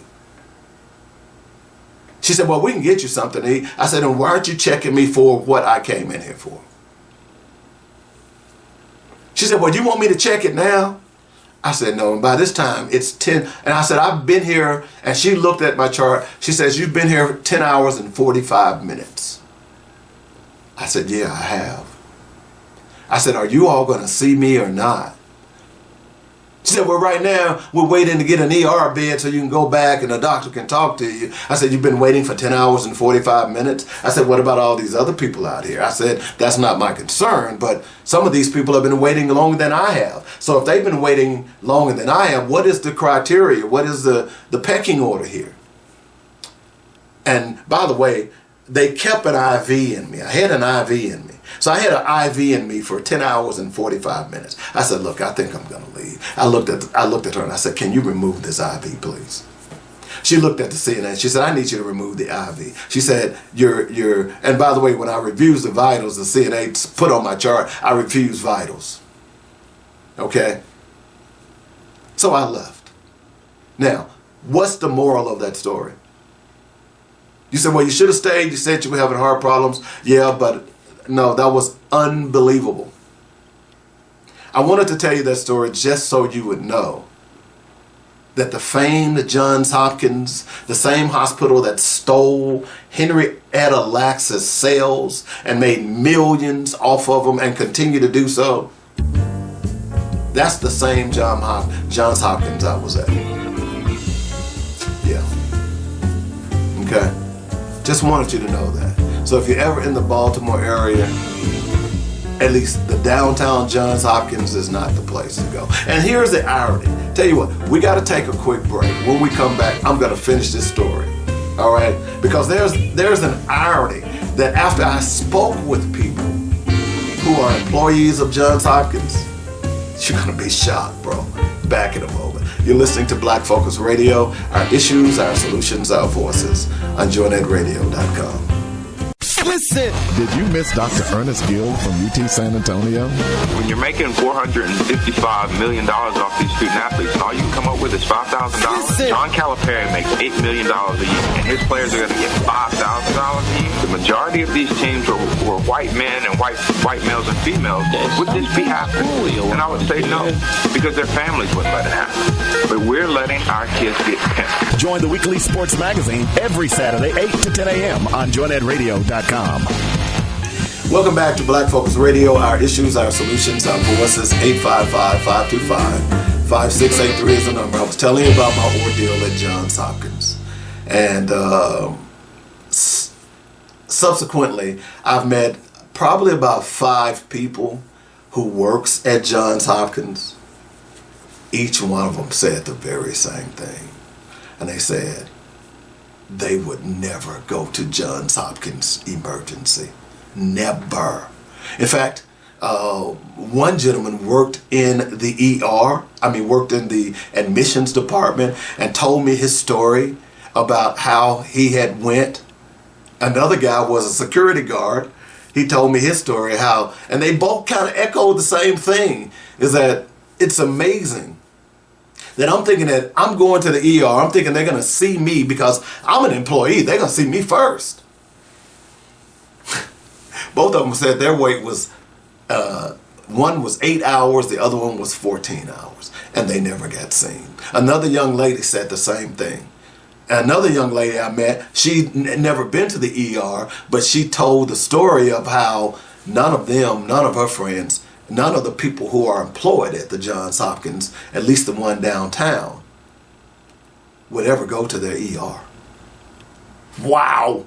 She said, well, we can get you something to eat. I said, and why aren't you checking me for what I came in here for? She said, well, you want me to check it now? I said, no. And by this time, it's 10. And I said, I've been here. And she looked at my chart. She says, you've been here 10 hours and 45 minutes. I said, yeah, I have. I said, are you all going to see me or not? She said, well, right now, we're waiting to get an ER bed so you can go back and the doctor can talk to you. I said, you've been waiting for 10 hours and 45 minutes? I said, what about all these other people out here? I said, that's not my concern, but some of these people have been waiting longer than I have. So if they've been waiting longer than I have, what is the criteria? What is the pecking order here? And by the way, they kept an IV in me. I had an IV in me. So I had an IV in me for 10 hours and 45 minutes. I said, look, I think I'm going to leave. I looked at her and I said, can you remove this IV, please? She looked at the CNA. She said, I need you to remove the IV. She said, and by the way, when I refused the vitals, the CNA put on my chart, I refused vitals. Okay? So I left. Now, what's the moral of that story? You said, well, you should have stayed. You said you were having heart problems. Yeah, but no, that was unbelievable. I wanted to tell you that story just so you would know that the famed Johns Hopkins, the same hospital that stole Henrietta Lacks' sales and made millions off of them and continue to do so, that's the same Johns Hopkins I was at. Yeah. Okay. Just wanted you to know that. So if you're ever in the Baltimore area, at least the downtown Johns Hopkins is not the place to go. And here's the irony. Tell you what, we got to take a quick break. When we come back, I'm going to finish this story. All right? Because there's an irony that after I spoke with people who are employees of Johns Hopkins, you're going to be shocked, bro. Back in a moment. You're listening to Black Focus Radio, our issues, our solutions, our voices on JohnEdRadio.com. Listen! Did you miss Dr. Ernest Gill from UT San Antonio? When you're making $455 million off these student athletes and all you can come up with is $5,000, John Calipari makes $8 million a year and his players are going to get $5,000 a year. The majority of these teams were white men and white males and females. Would this be happening? And I would say no, because their families wouldn't let it happen. But we're letting our kids get pimped. Join the weekly sports magazine every Saturday, 8 to 10 a.m. on JohnEdRadio.com. Welcome back to Black Focus Radio. Our issues, our solutions, our voices. 855-525-5683 is the number. I was telling you about my ordeal at Johns Hopkins. And subsequently, I've met probably about 5 people who works at Johns Hopkins. Each one of them said the very same thing. And they said they would never go to Johns Hopkins emergency. Never. In fact, one gentleman worked in the worked in the admissions department and told me his story about how he had went. Another guy was a security guard. He told me his story and they both kind of echoed the same thing, is that it's amazing that I'm thinking that I'm going to the ER, I'm thinking they're going to see me because I'm an employee. They're going to see me first. Both of them said their wait was, one was 8 hours, the other one was 14 hours, and they never got seen. Another young lady said the same thing. Another young lady I met, she'd never been to the ER, but she told the story of how none of her friends, none of the people who are employed at the Johns Hopkins, at least the one downtown, would ever go to their ER. Wow.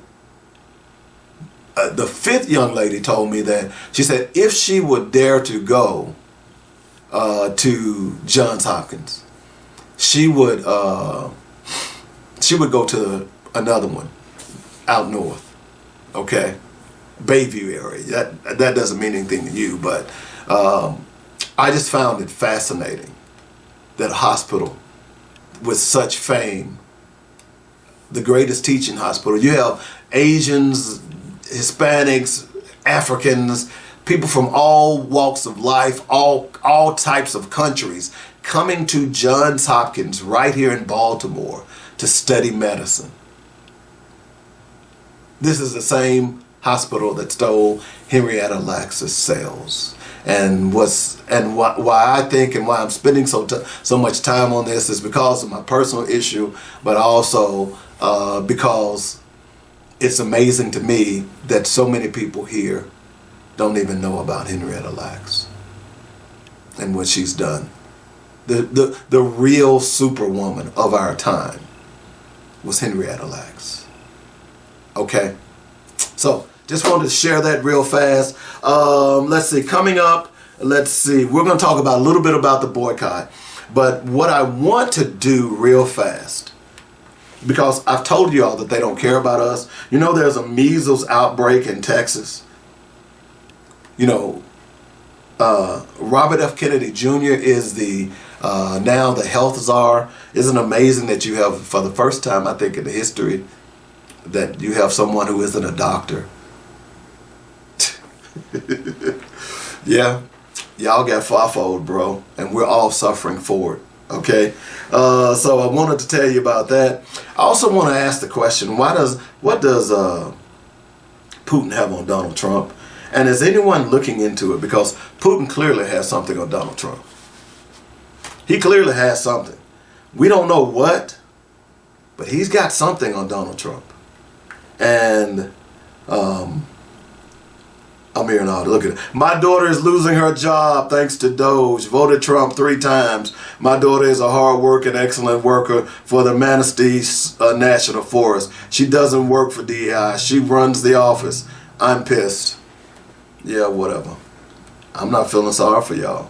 The 5th young lady told me that, she said if she would dare to go to Johns Hopkins, she would go to another one out north, okay? Bayview area. That doesn't mean anything to you, but I just found it fascinating that a hospital with such fame, the greatest teaching hospital, you have Asians, Hispanics, Africans, people from all walks of life, all types of countries coming to Johns Hopkins right here in Baltimore to study medicine. This is the same hospital that stole Henrietta Lacks' cells. And why I think and why I'm spending so much time on this is because of my personal issue, but also because it's amazing to me that so many people here don't even know about Henrietta Lacks and what she's done. The real superwoman of our time was Henrietta Lacks. Okay? So, just wanted to share that real fast. Let's see, coming up, we're going to talk about a little bit about the boycott. But what I want to do real fast, because I've told you all that they don't care about us. You know, there's a measles outbreak in Texas. You know, Robert F. Kennedy Jr. is now the health czar. Isn't it amazing that you have, for the first time, I think, in the history, that you have someone who isn't a doctor? Yeah, y'all got farfold, bro, and we're all suffering for it. Okay, so I wanted to tell you about that. I also want to ask the question: what does Putin have on Donald Trump? And is anyone looking into it? Because Putin clearly has something on Donald Trump. He clearly has something. We don't know what, but he's got something on Donald Trump. And I'm here now. Look at it. My daughter is losing her job thanks to Doge. Voted Trump 3 times. My daughter is a hard-working, excellent worker for the Manistee National Forest. She doesn't work for DEI. She runs the office. I'm pissed. Yeah, whatever. I'm not feeling sorry for y'all.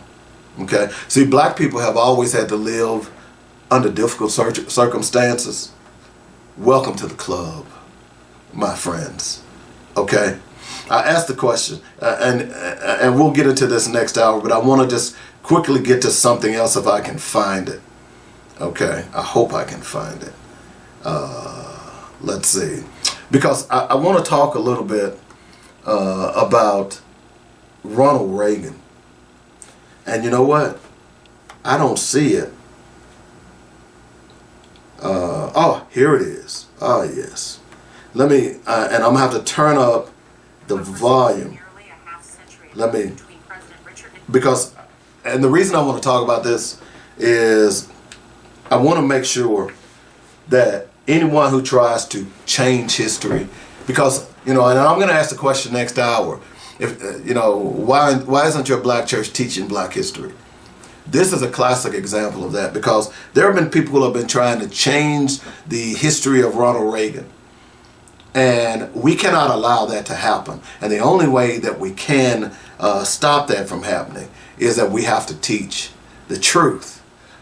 Okay? See, black people have always had to live under difficult circumstances. Welcome to the club, my friends. Okay? I asked the question, and we'll get into this next hour, but I want to just quickly get to something else if I can find it. Okay? I hope I can find it. Let's see. Because I want to talk a little bit about Ronald Reagan. And you know what? I don't see it. Oh, here it is. Oh, yes. Let me, and I'm going to have to turn up the volume. Because, and the reason I want to talk about this is I want to make sure that anyone who tries to change history, because, you know, and I'm going to ask the question next hour, if why isn't your black church teaching black history? This is a classic example of that, because there have been people who have been trying to change the history of Ronald Reagan. And we cannot allow that to happen. And the only way that we can stop that from happening is that we have to teach the truth.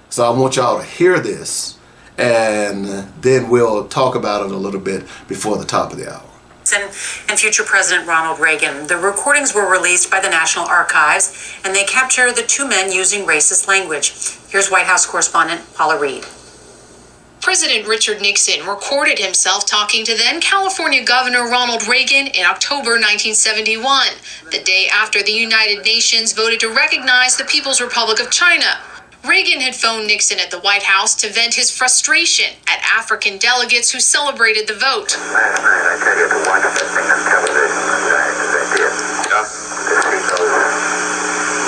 So I want y'all to hear this, and then we'll talk about it a little bit before the top of the hour. And future President Ronald Reagan. The recordings were released by the National Archives, and they capture the two men using racist language. Here's White House correspondent Paula Reed. President Richard Nixon recorded himself talking to then California Governor Ronald Reagan in October 1971, the day after the United Nations voted to recognize the People's Republic of China. Reagan had phoned Nixon at the White House to vent his frustration at African delegates who celebrated the vote. Last night, I tell you, to watch that thing on television, to see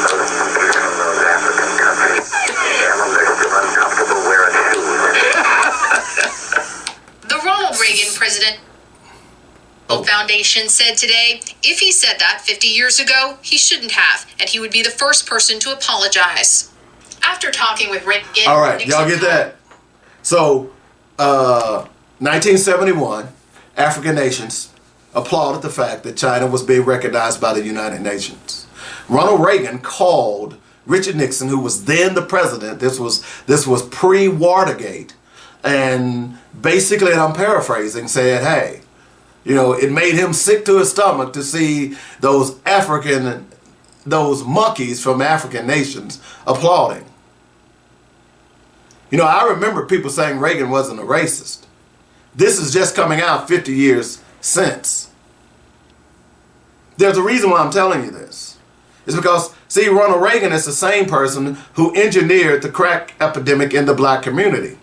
those monkeys from those African countries, they're still uncomfortable wearing shoes. The Ronald Reagan President Foundation said today, if he said that 50 years ago, he shouldn't have, and he would be the first person to apologize. After talking with Reagan, all right, y'all get that? So, 1971, African nations applauded the fact that China was being recognized by the United Nations. Ronald Reagan called Richard Nixon, who was then the president. This was pre-Watergate, and basically, and I'm paraphrasing, said, "Hey, it made him sick to his stomach to see those monkeys from African nations applauding." I remember people saying Reagan wasn't a racist. This is just coming out 50 years since. There's a reason why I'm telling you this. It's because, see, Ronald Reagan is the same person who engineered the crack epidemic in the black community.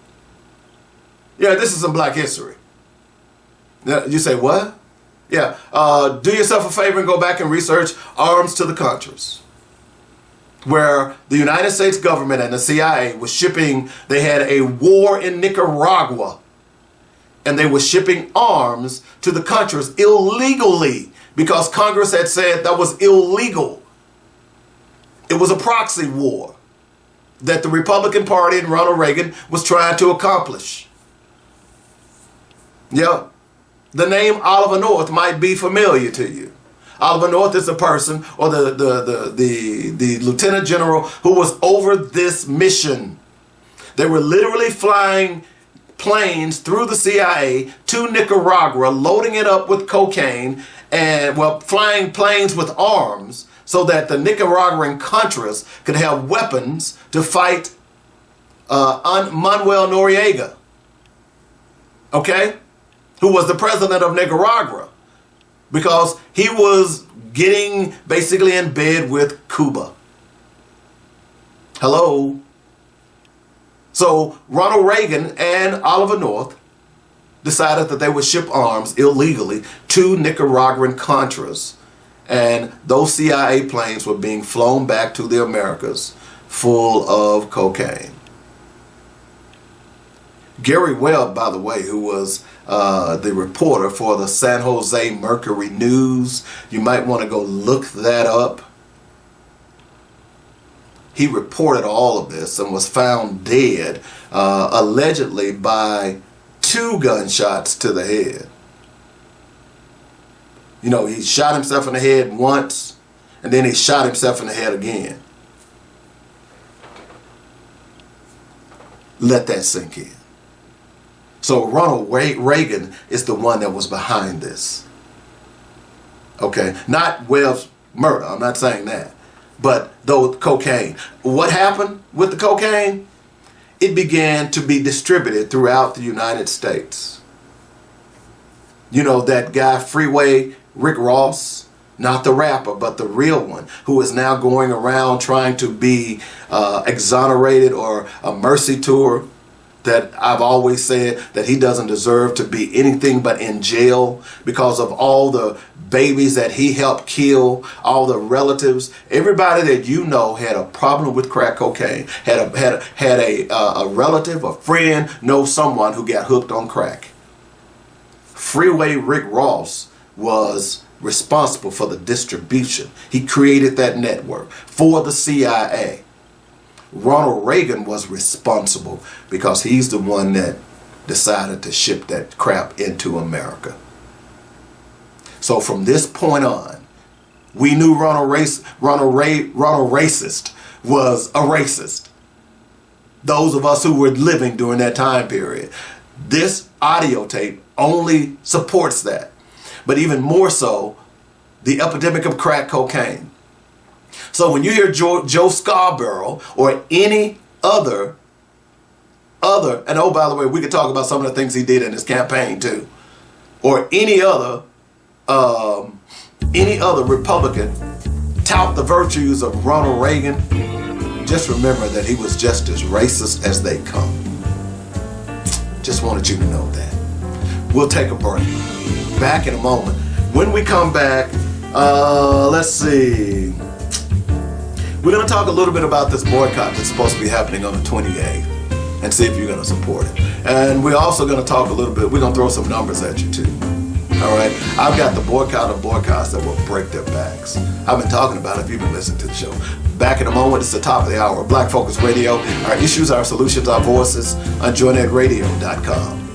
Yeah, this is some black history. You say, what? Yeah, do yourself a favor and go back and research Arms to the Contras, where the United States government and the CIA was shipping, they had a war in Nicaragua, and they were shipping arms to the Contras illegally because Congress had said that was illegal. It was a proxy war that the Republican Party and Ronald Reagan was trying to accomplish. Yeah, the name Oliver North might be familiar to you. Oliver North is a person, or the lieutenant general who was over this mission. They were literally flying planes through the CIA to Nicaragua, loading it up with cocaine, and flying planes with arms so that the Nicaraguan Contras could have weapons to fight Manuel Noriega, okay, who was the president of Nicaragua, because he was getting basically in bed with Cuba. Hello? So Ronald Reagan and Oliver North decided that they would ship arms illegally to Nicaraguan Contras. And those CIA planes were being flown back to the Americas full of cocaine. Gary Webb, by the way, who was the reporter for the San Jose Mercury News, you might want to go look that up. He reported all of this and was found dead, allegedly by 2 gunshots to the head. He shot himself in the head once, and then he shot himself in the head again. Let that sink in. So Ronald Reagan is the one that was behind this. Okay, not Webb's murder, I'm not saying that. But though cocaine. What happened with the cocaine? It began to be distributed throughout the United States. That guy Freeway Rick Ross, not the rapper, but the real one, who is now going around trying to be exonerated or a mercy tour, that I've always said that he doesn't deserve to be anything but in jail because of all the babies that he helped kill, all the relatives. Everybody that had a problem with crack cocaine, had a relative, a friend, know someone who got hooked on crack. Freeway Rick Ross was responsible for the distribution. He created that network for the CIA. Ronald Reagan was responsible because he's the one that decided to ship that crap into America. So from this point on, we knew Ronald Racist was a racist. Those of us who were living during that time period. This audio tape only supports that. But even more so, the epidemic of crack cocaine. So when you hear Joe Scarborough or any other, and oh, by the way, we could talk about some of the things he did in his campaign too, or any other Republican tout the virtues of Ronald Reagan, just remember that he was just as racist as they come. Just wanted you to know that. We'll take a break. Back in a moment. When we come back, let's see. We're going to talk a little bit about this boycott that's supposed to be happening on the 28th and see if you're going to support it. And we're also going to talk a little bit, we're going to throw some numbers at you too. All right? I've got the boycott of boycotts that will break their backs. I've been talking about it if you've been listening to the show. Back in a moment, it's the top of the hour. Black Focus Radio, our issues, our solutions, our voices on joynetradio.com.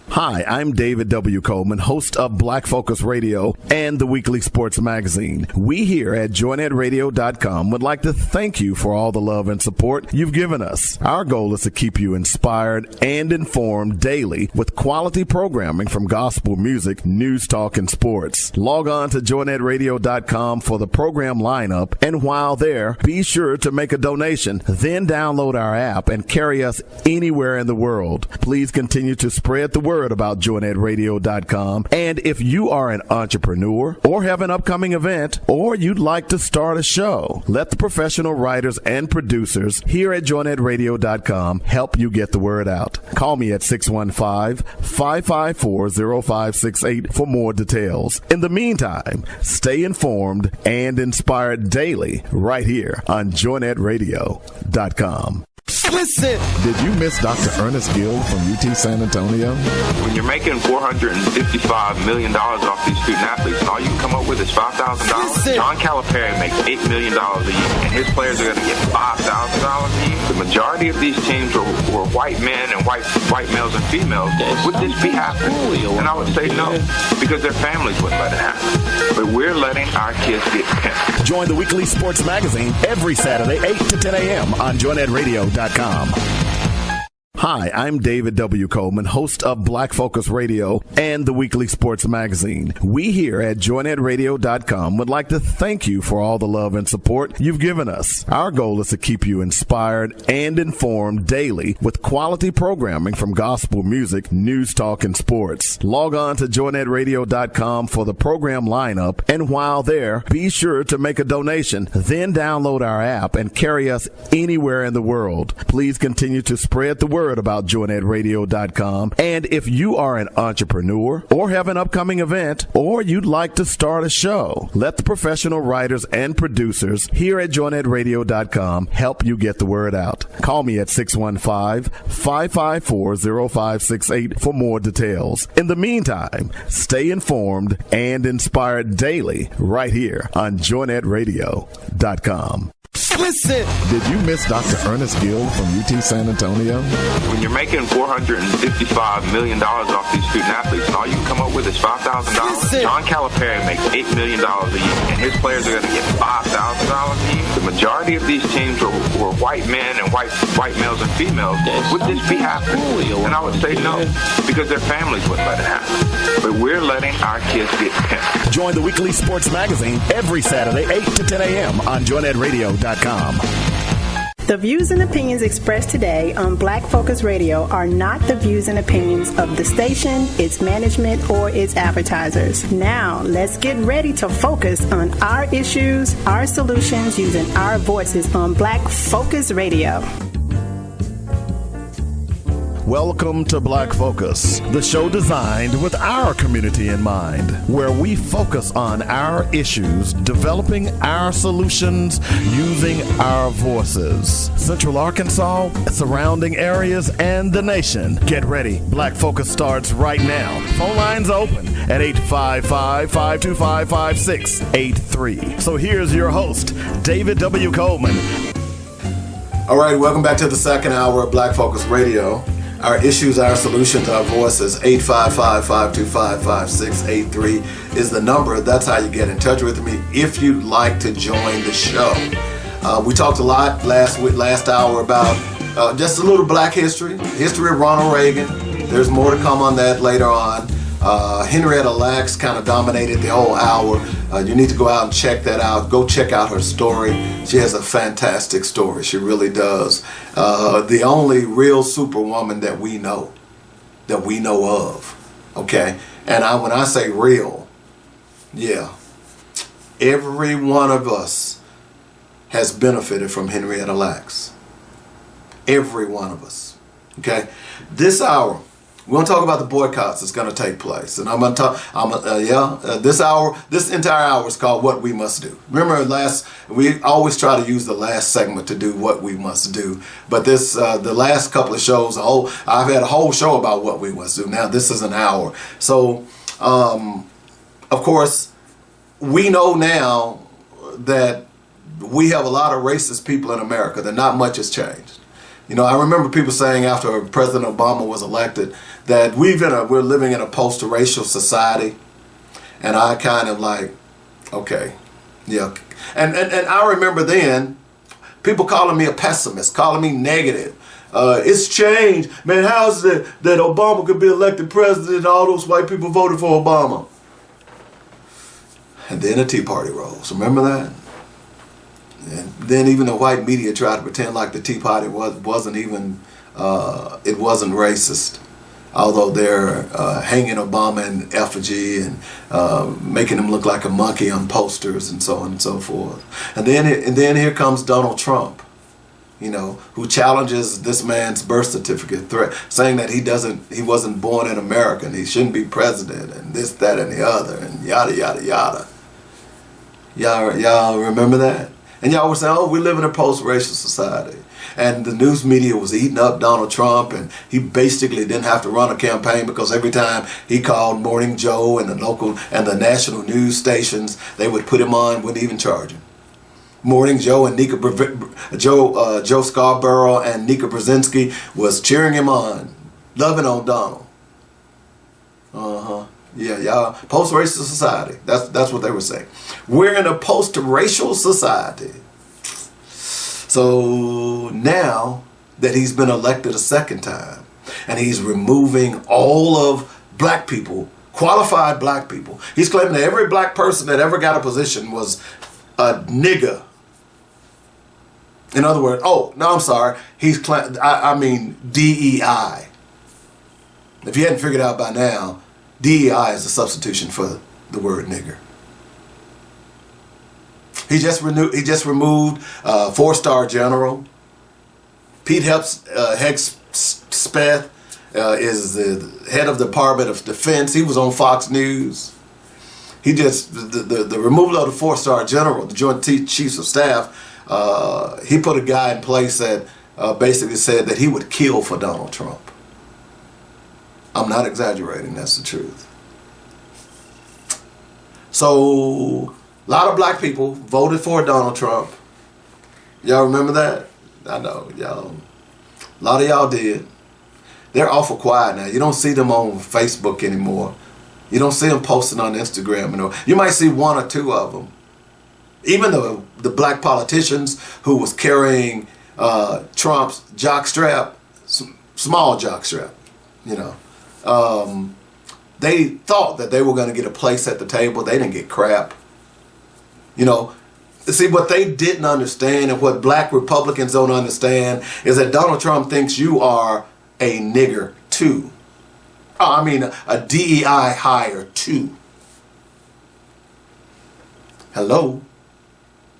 Hi, I'm David W. Coleman, host of Black Focus Radio and the weekly sports magazine. We here at joynetradio.com would like to thank you for all the love and support you've given us. Our goal is to keep you inspired and informed daily with quality programming from gospel music, news, talk, and sports. Log on to joynetradio.com for the program lineup, and while there, be sure to make a donation. Then download our app and carry us anywhere in the world. Please continue to spread the word about joynetradio.com. And if you are an entrepreneur or have an upcoming event or you'd like to start a show, let the professional writers and producers here at joynetradio.com help you get the word out. Call me at 615-554-0568 for more details. In the meantime, stay informed and inspired daily right here on joynetradio.com. Listen! Did you miss Dr. Ernest Gill from UT San Antonio? When you're making $455 million off these student athletes and all you can come up with is $5,000, John Calipari makes $8 million a year, and his players are going to get $5,000 a year. The majority of these teams were white men and white males and females. Would this be happening? And I would say no, because their families wouldn't let it happen. But we're letting our kids get pimped. Join the weekly sports magazine every Saturday, 8 to 10 a.m. on joynetradio.com. Hi, I'm David W. Coleman, host of Black Focus Radio and the weekly sports magazine. We here at joynetradio.com would like to thank you for all the love and support you've given us. Our goal is to keep you inspired and informed daily with quality programming from gospel music, news, talk, and sports. Log on to joynetradio.com for the program lineup, and while there, be sure to make a donation. Then download our app and carry us anywhere in the world. Please continue to spread the word about joynetradio.com. And if you are an entrepreneur or have an upcoming event or you'd like to start a show, let the professional writers and producers here at joynetradio.com help you get the word out. Call me at 615-554-0568 for more details. In the meantime, stay informed and inspired daily right here on joynetradio.com. Listen! Did you miss Dr. Ernest Gill from UT San Antonio? When you're making $455 million off these student athletes and all you can come up with is $5,000, John Calipari makes $8 million a year, and his players are going to get $5,000 a year. The majority of these teams were white men and white males and females. Would this be happening? And I would say no, because their families wouldn't let it happen. But we're letting our kids get pimped. Join the weekly sports magazine every Saturday, 8 to 10 a.m. on joynetradio.com. The views and opinions expressed today on Black Focus Radio are not the views and opinions of the station, its management, or its advertisers. Now, let's get ready to focus on our issues, our solutions, using our voices on Black Focus Radio. Welcome to Black Focus, the show designed with our community in mind, where we focus on our issues, developing our solutions, using our voices. Central Arkansas, surrounding areas, and the nation. Get ready. Black Focus starts right now. Phone lines open at 855-525-5683. So here's your host, David W. Coleman. All right, welcome back to the second hour of Black Focus Radio. Our issues, our solutions, our voices. 855-525-5683 is the number. That's how you get in touch with me if you'd like to join the show. We talked a lot last hour about just a little black history of Ronald Reagan. There's more to come on that later on. Henrietta Lacks kind of dominated the whole hour. You need to go out and check that out. Go check out her story. She has a fantastic story. She really does. The only real superwoman that we know of. Okay? And when I say real, yeah, every one of us has benefited from Henrietta Lacks. Every one of us. Okay? This hour, we're going to talk about the boycotts that's going to take place. And I'm going to talk, this entire hour is called What We Must Do. Remember we always try to use the last segment to do what we must do. But the last couple of shows, I've had a whole show about what we must do. Now this is an hour. So, of course, we know now that we have a lot of racist people in America, that not much has changed. You know, I remember people saying after President Obama was elected that we're living in a post-racial society, and I kind of like, okay, yeah. And I remember then people calling me a pessimist, calling me negative. It's changed, man. How is it that Obama could be elected president and all those white people voted for Obama? And then the Tea Party rose. Remember that? And then even the white media tried to pretend like the Tea Party wasn't racist, although they're hanging Obama in effigy and making him look like a monkey on posters and so on and so forth. And then here comes Donald Trump, you know, who challenges this man's birth certificate, saying that he wasn't born in America and he shouldn't be president and this, that, and the other, and yada yada yada. Y'all remember that? And y'all were saying, oh, we live in a post-racial society. And the news media was eating up Donald Trump, and he basically didn't have to run a campaign because every time he called Morning Joe and the local and the national news stations, they would put him on, wouldn't even charge him. Morning Joe and Joe Scarborough and Nika Brzezinski was cheering him on, loving on Donald. Yeah, y'all, post-racial society. That's what they were saying. We're in a post-racial society. So now that he's been elected a second time, and he's removing all of black people, qualified black people, he's claiming that every black person that ever got a position was a nigger. In other words, I mean DEI. If you hadn't figured out by now, DEI is a substitution for the word nigger. He just removed 4-star general. Pete Hegseth is the head of the Department of Defense. He was on Fox News. He just the removal of the 4-star general, the Joint Chiefs of Staff. He put a guy in place that basically said that he would kill for Donald Trump. I'm not exaggerating, that's the truth. So, a lot of black people voted for Donald Trump. Y'all remember that? I know, y'all. A lot of y'all did. They're awful quiet now. You don't see them on Facebook anymore. You don't see them posting on Instagram anymore. You might see one or two of them. Even the black politicians who was carrying Trump's jockstrap, small jockstrap, you know. They thought that they were going to get a place at the table. They didn't get crap. You know, see, what they didn't understand and what black Republicans don't understand is that Donald Trump thinks you are a nigger too. I mean, a DEI hire too. Hello?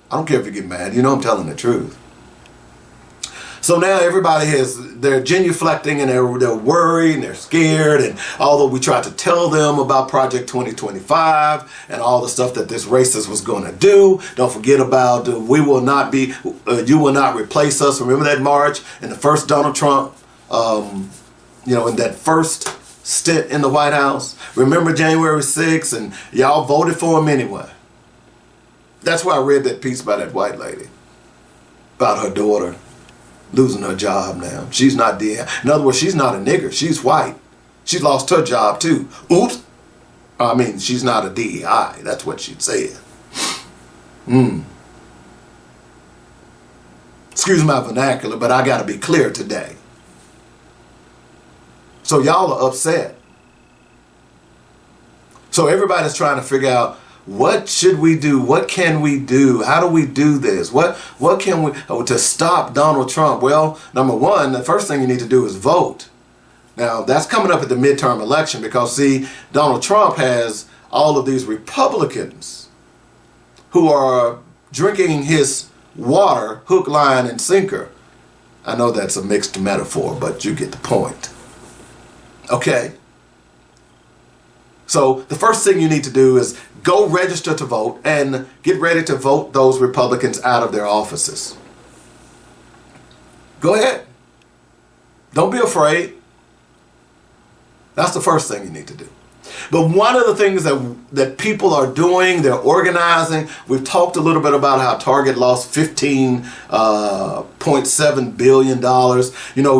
I don't care if you get mad. You know I'm telling the truth. So now everybody they're genuflecting and they're worried and they're scared. And although we tried to tell them about Project 2025 and all the stuff that this racist was going to do, don't forget about you will not replace us. Remember that march and the first Donald Trump, in that first stint in the White House? Remember January 6th, and y'all voted for him anyway. That's why I read that piece by that white lady about her daughter losing her job now. She's not DEI. In other words, she's not a nigger. She's white. She's lost her job too. Oops. I mean, she's not a DEI. That's what she said. Excuse my vernacular, but I got to be clear today. So y'all are upset. So everybody's trying to figure out, what should we do? What can we do? How do we do this? What can we to stop Donald Trump? Well, number one, the first thing you need to do is vote. Now, that's coming up at the midterm election because, see, Donald Trump has all of these Republicans who are drinking his water, hook, line, and sinker. I know that's a mixed metaphor, but you get the point. Okay? So the first thing you need to do is go register to vote and get ready to vote those Republicans out of their offices. Go ahead. Don't be afraid. That's the first thing you need to do. But one of the things that people are doing, they're organizing. We've talked a little bit about how Target lost $15.7 billion.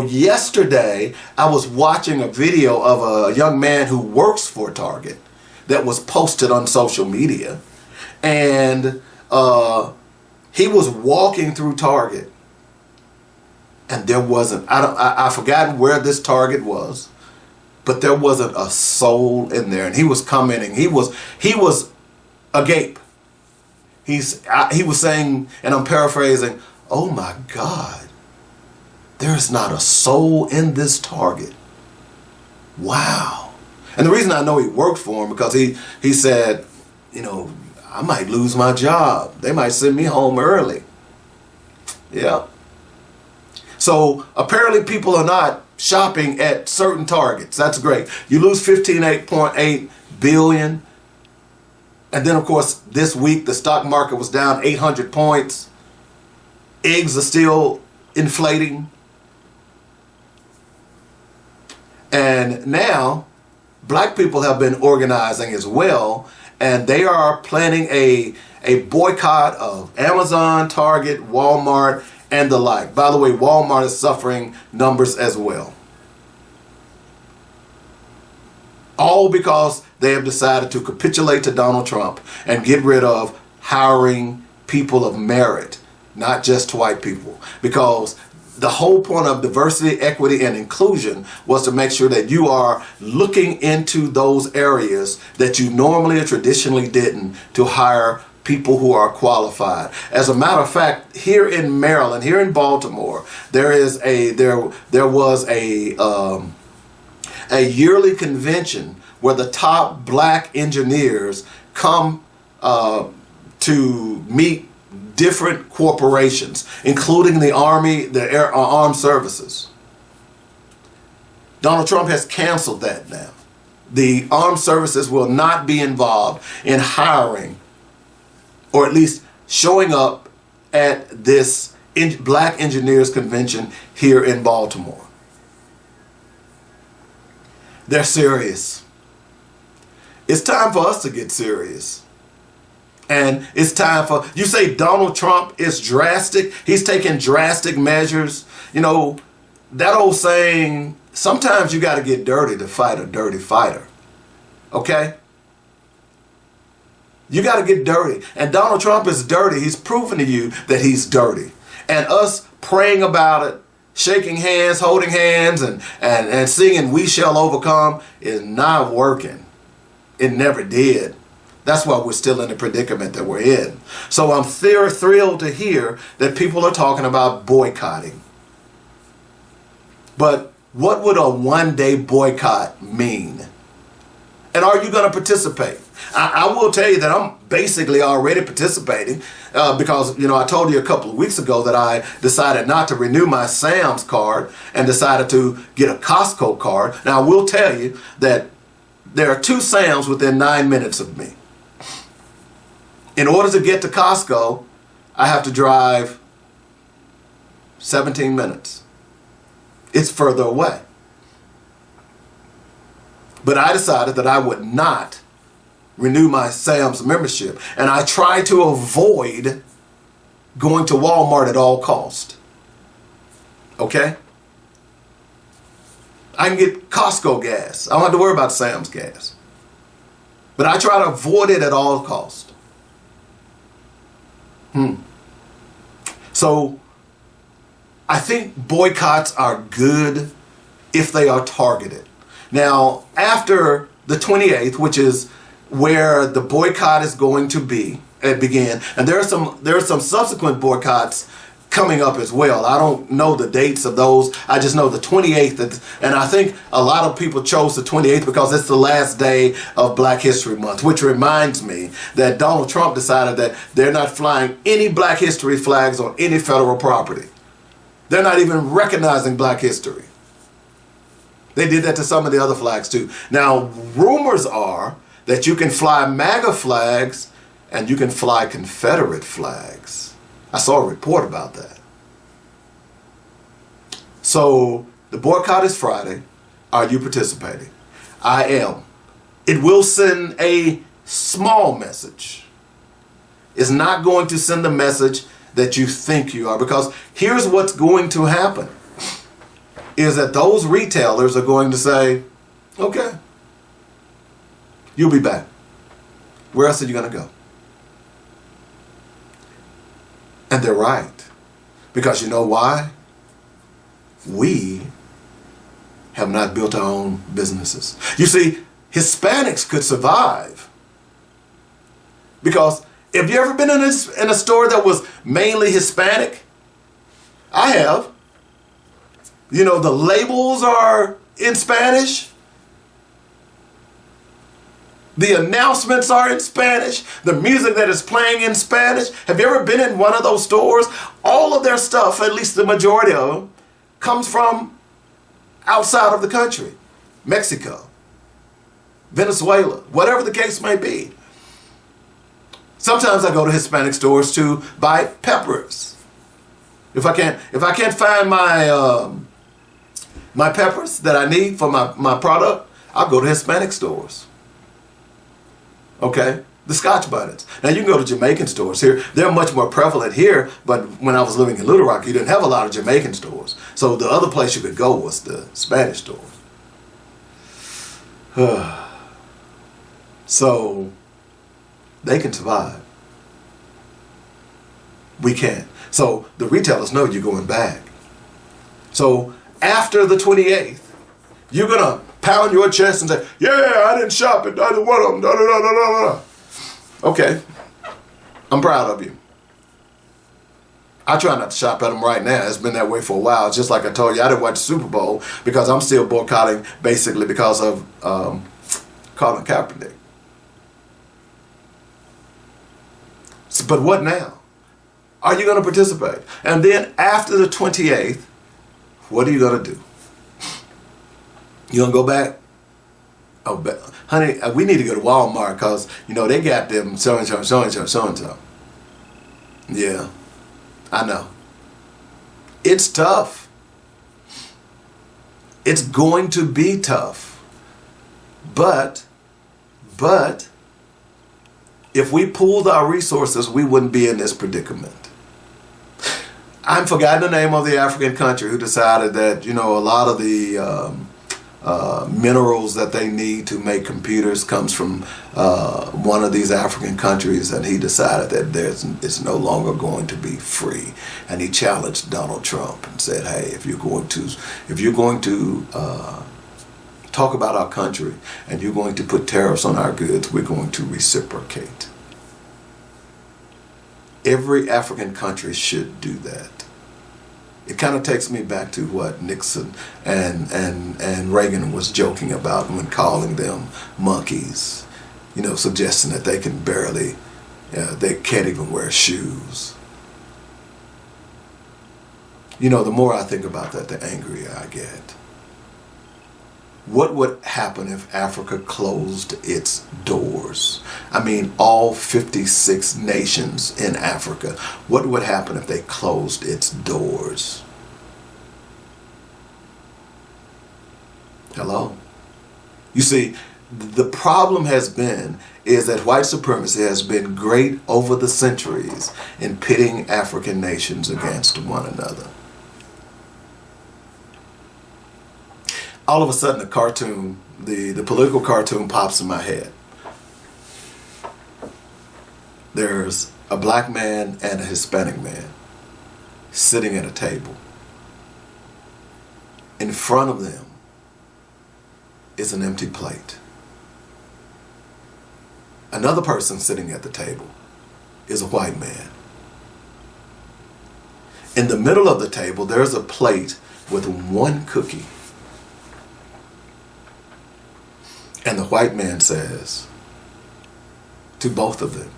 Yesterday I was watching a video of a young man who works for Target that was posted on social media. And he was walking through Target. And there wasn't, I forgot where this Target was. But there wasn't a soul in there, and he was commenting. He was agape. He was saying, and I'm paraphrasing, "Oh my God, there's not a soul in this Target." Wow. And the reason I know he worked for him because he said, I might lose my job. They might send me home early. Yeah. So apparently people are not shopping at certain Targets. That's great. You lose $15.8 billion. And then, of course, this week the stock market was down 800 points. Eggs are still inflating. And now black people have been organizing as well. And they are planning a boycott of Amazon, Target, Walmart, and the like. By the way, Walmart is suffering numbers as well. All because they have decided to capitulate to Donald Trump and get rid of hiring people of merit, not just white people. Because the whole point of diversity, equity, and inclusion was to make sure that you are looking into those areas that you normally or traditionally didn't to hire people who are qualified. As a matter of fact, here in Maryland, here in Baltimore, there was a yearly convention where the top black engineers come to meet different corporations, including the Army, the Armed Services. Donald Trump has canceled that now. The Armed Services will not be involved in hiring or at least showing up at this Black Engineers Convention here in Baltimore. They're serious. It's time for us to get serious. And it's time for, you say Donald Trump is drastic. He's taking drastic measures. That old saying, sometimes you got to get dirty to fight a dirty fighter. Okay? You got to get dirty. And Donald Trump is dirty. He's proven to you that he's dirty. And us praying about it, shaking hands, holding hands, and singing "We Shall Overcome" is not working. It never did. That's why we're still in the predicament that we're in. So I'm thrilled to hear that people are talking about boycotting. But what would a one-day boycott mean? And are you going to participate? I will tell you that I'm basically already participating because, I told you a couple of weeks ago that I decided not to renew my Sam's card and decided to get a Costco card. Now, I will tell you that there are 2 Sam's within 9 minutes of me. In order to get to Costco, I have to drive 17 minutes. It's further away. But I decided that I would not renew my Sam's membership. And I try to avoid going to Walmart at all cost. Okay? I can get Costco gas. I don't have to worry about Sam's gas. But I try to avoid it at all cost. So I think boycotts are good if they are targeted. Now, after the 28th, which is where the boycott is going to begin, and there are some subsequent boycotts coming up as well. I don't know the dates of those. I just know the 28th, and I think a lot of people chose the 28th because it's the last day of Black History Month, which reminds me that Donald Trump decided that they're not flying any Black History flags on any federal property. They're not even recognizing Black history. They did that to some of the other flags too. Now, rumors are that you can fly MAGA flags and you can fly Confederate flags. I saw a report about that. So the boycott is Friday. Are you participating? I am. It will send a small message. It's not going to send the message that you think you are, because here's what's going to happen is that those retailers are going to say, okay, you'll be back. Where else are you going to go? And they're right. Because you know why? We have not built our own businesses. You see, Hispanics could survive. Because have you ever been in a store that was mainly Hispanic? I have. You know, the labels are in Spanish. The announcements are in Spanish. The music that is playing in Spanish. Have you ever been in one of those stores? All of their stuff, at least the majority of them, comes from outside of the country. Mexico, Venezuela, whatever the case may be. Sometimes I go to Hispanic stores to buy peppers. If I can't find my peppers that I need for my product, I'll go to Hispanic stores. Okay? The Scotch bonnets. Now you can go to Jamaican stores here. They're much more prevalent here, but when I was living in Little Rock, you didn't have a lot of Jamaican stores. So the other place you could go was the Spanish store. So they can survive. We can't. So the retailers know you're going back. So after the 28th, you're going to pound your chest and say, yeah, I didn't shop at either one of them. Da, da, da, da, da, da. Okay. I'm proud of you. I try not to shop at them right now. It's been that way for a while. Just like I told you, I didn't watch the Super Bowl because I'm still boycotting basically because of Colin Kaepernick. But what now? Are you going to participate? And then after the 28th, what are you going to do? You going to go back? Oh, honey, we need to go to Walmart because, they got them so-and-so, so-and-so, so-and-so. Yeah, I know. It's tough. It's going to be tough. But, if we pooled our resources, we wouldn't be in this predicament. I'm forgotten the name of the African country who decided that, a lot of the minerals that they need to make computers comes from one of these African countries, and he decided that it's no longer going to be free. And he challenged Donald Trump and said, hey, if you're going to talk about our country and you're going to put tariffs on our goods, we're going to reciprocate. Every African country should do that. It kind of takes me back to what Nixon and Reagan was joking about when calling them monkeys. suggesting that they can barely, they can't even wear shoes. The more I think about that, the angrier I get. What would happen if Africa closed its doors? I mean, all 56 nations in Africa. What would happen if they closed its doors? Hello? You see, the problem is that white supremacy has been great over the centuries in pitting African nations against one another. All of a sudden, the cartoon, the political cartoon pops in my head. There's a black man and a Hispanic man sitting at a table. In front of them is an empty plate. Another person sitting at the table is a white man. In the middle of the table, there's a plate with one cookie. And the white man says to both of them,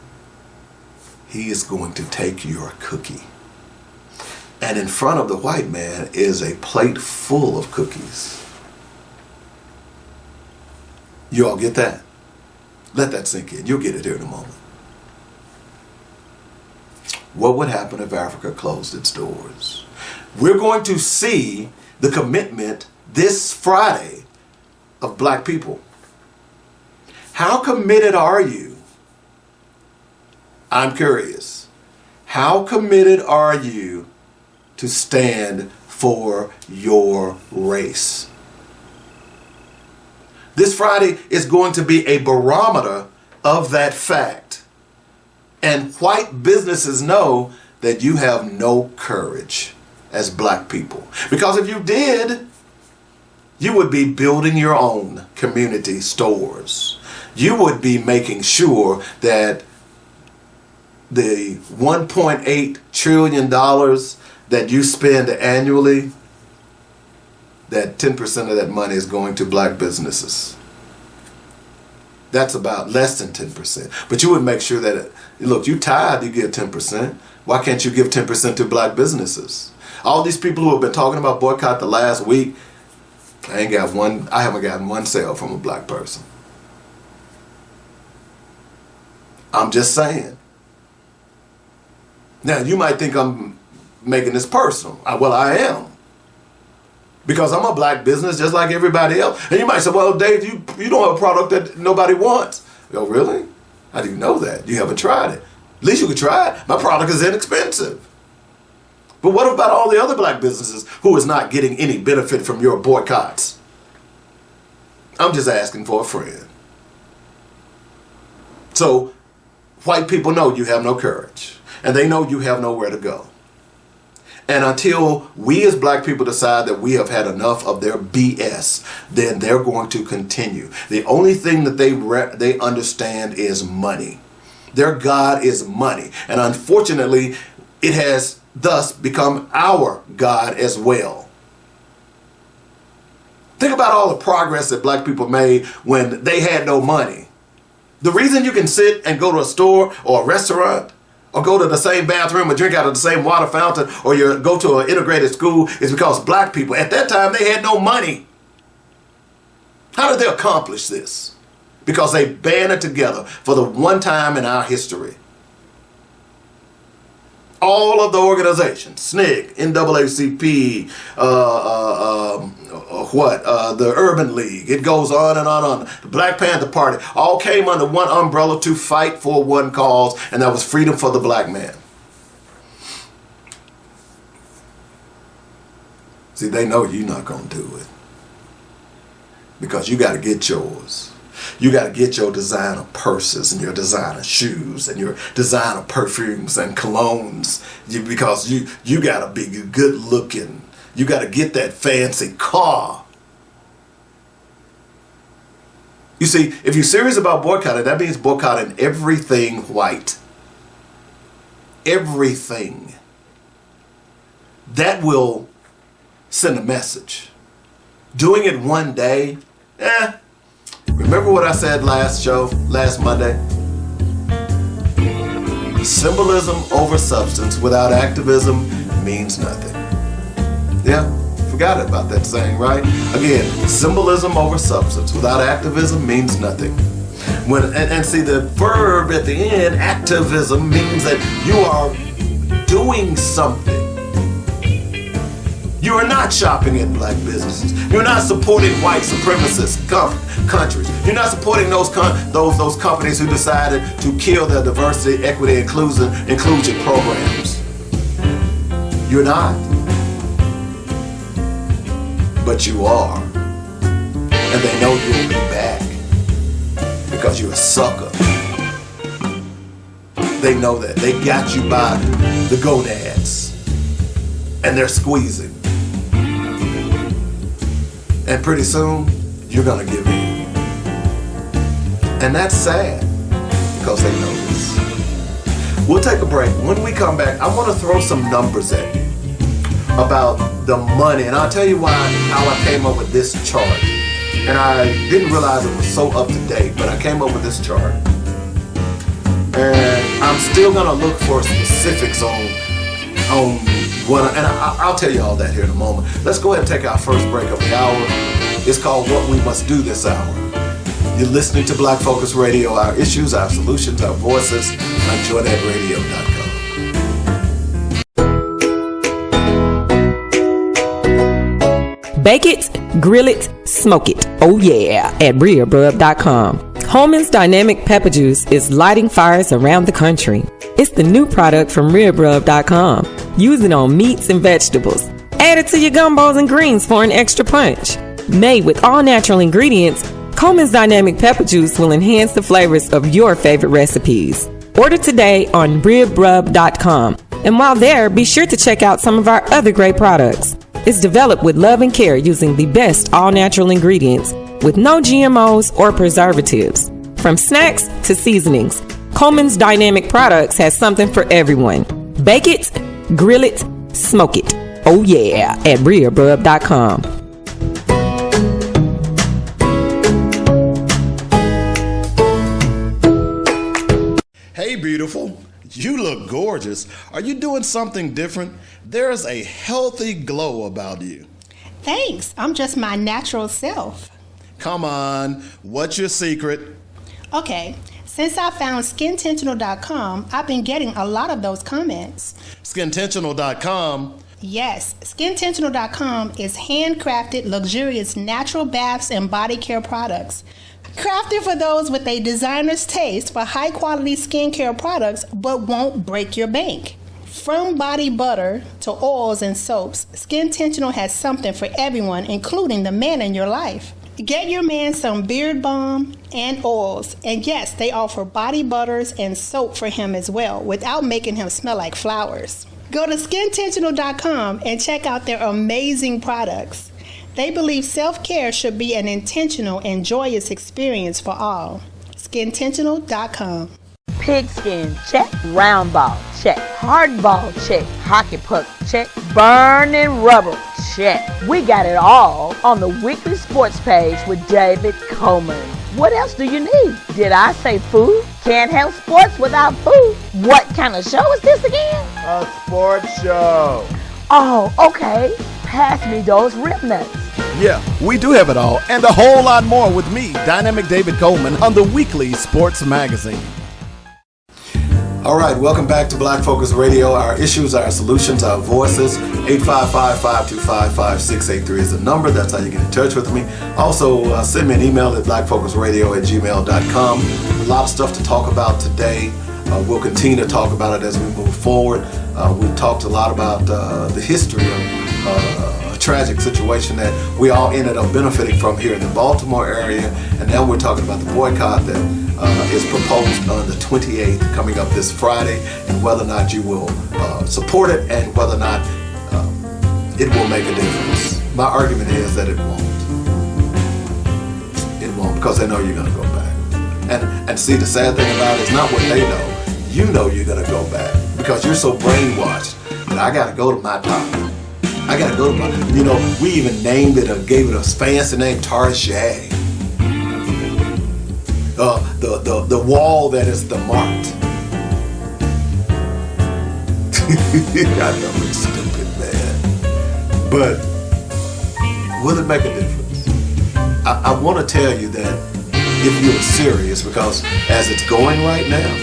he is going to take your cookie. And in front of the white man is a plate full of cookies. You all get that? Let that sink in. You'll get it here in a moment. What would happen if Africa closed its doors? We're going to see the commitment this Friday of black people. How committed are you? I'm curious. How committed are you to stand for your race? This Friday is going to be a barometer of that fact. And white businesses know that you have no courage as black people. Because if you did, you would be building your own community stores. You would be making sure that the $1.8 trillion that you spend annually, that 10% of that money is going to black businesses. That's about less than 10%. But you would make sure that, look, you tithe, you give 10%. Why can't you give 10% to black businesses? All these people who have been talking about boycott the last week, I haven't gotten one sale from a black person. I'm just saying. Now, you might think I'm making this personal. Well, I am. Because I'm a black business just like everybody else. And you might say, well, Dave, you don't have a product that nobody wants. Oh, really? How do you know that? You haven't tried it. At least you could try it. My product is inexpensive. But what about all the other black businesses who is not getting any benefit from your boycotts? I'm just asking for a friend. So, white people know you have no courage. And they know you have nowhere to go. And until we as black people decide that we have had enough of their BS, then they're going to continue. The only thing that they understand is money. Their God is money. And unfortunately, it has thus become our God as well. Think about all the progress that black people made when they had no money. The reason you can sit and go to a store or a restaurant or go to the same bathroom or drink out of the same water fountain or you go to an integrated school is because black people, at that time, they had no money. How did they accomplish this? Because they banded together for the one time in our history. All of the organizations, SNCC, NAACP, the Urban League, it goes on and on. The Black Panther Party all came under one umbrella to fight for one cause, and that was freedom for the black man. See, they know you're not going to do it because you got to get yours. You got to get your designer purses and your designer shoes and your designer perfumes and colognes because you got to be good looking. You got to get that fancy car. You see, if you're serious about boycotting, that means boycotting everything white. Everything. That will send a message. Doing it one day, Remember what I said last Monday? Symbolism over substance without activism means nothing. Yeah, forgot about that saying, right? Again, symbolism over substance without activism means nothing. And see, the verb at the end, activism, means that you are doing something. You are not shopping at black businesses. You're not supporting white supremacist countries. You're not supporting those companies who decided to kill their diversity, equity, inclusion programs. You're not. But you are. And they know you'll be back because you're a sucker. They know that. They got you by the gonads. And they're squeezing. And pretty soon, you're gonna give in. And that's sad, because they know this. We'll take a break. When we come back, I wanna throw some numbers at you about the money. And I'll tell you how I came up with this chart. And I didn't realize it was so up to date, but I came up with this chart. And I'm still gonna look for specifics on what, and I'll tell you all that here in a moment. Let's go ahead and take our first break of the hour. It's called What We Must Do This Hour. You're listening to Black Focus Radio, our issues, our solutions, our voices, on joynetradio.com. Bake it, grill it, smoke it. Oh yeah, at RearBrub.com. Holman's Dynamic Pepper Juice is lighting fires around the country. It's the new product from RearBrub.com. Use it on meats and vegetables. Add it to your gumbos and greens for an extra punch. Made with all natural ingredients, Coleman's Dynamic Pepper Juice will enhance the flavors of your favorite recipes. Order today on RearBrub.com. And while there, be sure to check out some of our other great products. It's developed with love and care using the best all-natural ingredients with no GMOs or preservatives. From snacks to seasonings, Coleman's Dynamic Products has something for everyone. Bake it, grill it, smoke it. Oh yeah, at RearBrub.com. Hey, beautiful. You look gorgeous. Are you doing something different? There's a healthy glow about you. Thanks. I'm just my natural self. Come on. What's your secret? Okay. Since I found SkinTentional.com, I've been getting a lot of those comments. SkinTentional.com? Yes. SkinTentional.com is handcrafted, luxurious natural baths and body care products. Crafted for those with a designer's taste for high-quality skincare products, but won't break your bank. From body butter to oils and soaps, SkinTentional has something for everyone, including the man in your life. Get your man some beard balm and oils. And yes, they offer body butters and soap for him as well, without making him smell like flowers. Go to SkinTentional.com and check out their amazing products. They believe self-care should be an intentional and joyous experience for all. SkinTentional.com. Pigskin, check. Round ball, check. Hard ball, check. Hockey puck, check. Burning rubber, check. We got it all on the weekly sports page with David Coleman. What else do you need? Did I say food? Can't have sports without food. What kind of show is this again? A sports show. Oh, okay. Pass me those rib nuts. Yeah, we do have it all and a whole lot more with me, Dynamic David Coleman, on the weekly sports magazine. All right, welcome back to Black Focus Radio. Our issues, our solutions, our voices. 855-525-5683 is the number. That's how you get in touch with me. Also, send me an email at blackfocusradio@gmail.com. A lot of stuff to talk about today. We'll continue to talk about it as we move forward. We've talked a lot about the history of a tragic situation that we all ended up benefiting from here in the Baltimore area. And now we're talking about the boycott that is proposed on the 28th, coming up this Friday, and whether or not you will support it and whether or not it will make a difference. My argument is that it won't. It won't, because they know you're going to go back. And see, the sad thing about it is not what they know. You know you're going to go back because you're so brainwashed that I got to go to my top. I got to go to my, we even named it or gave it a fancy name, Tarjay. the wall that is the marked. I know it's stupid, man. But will it make a difference? I want to tell you that if you're serious, because as it's going right now,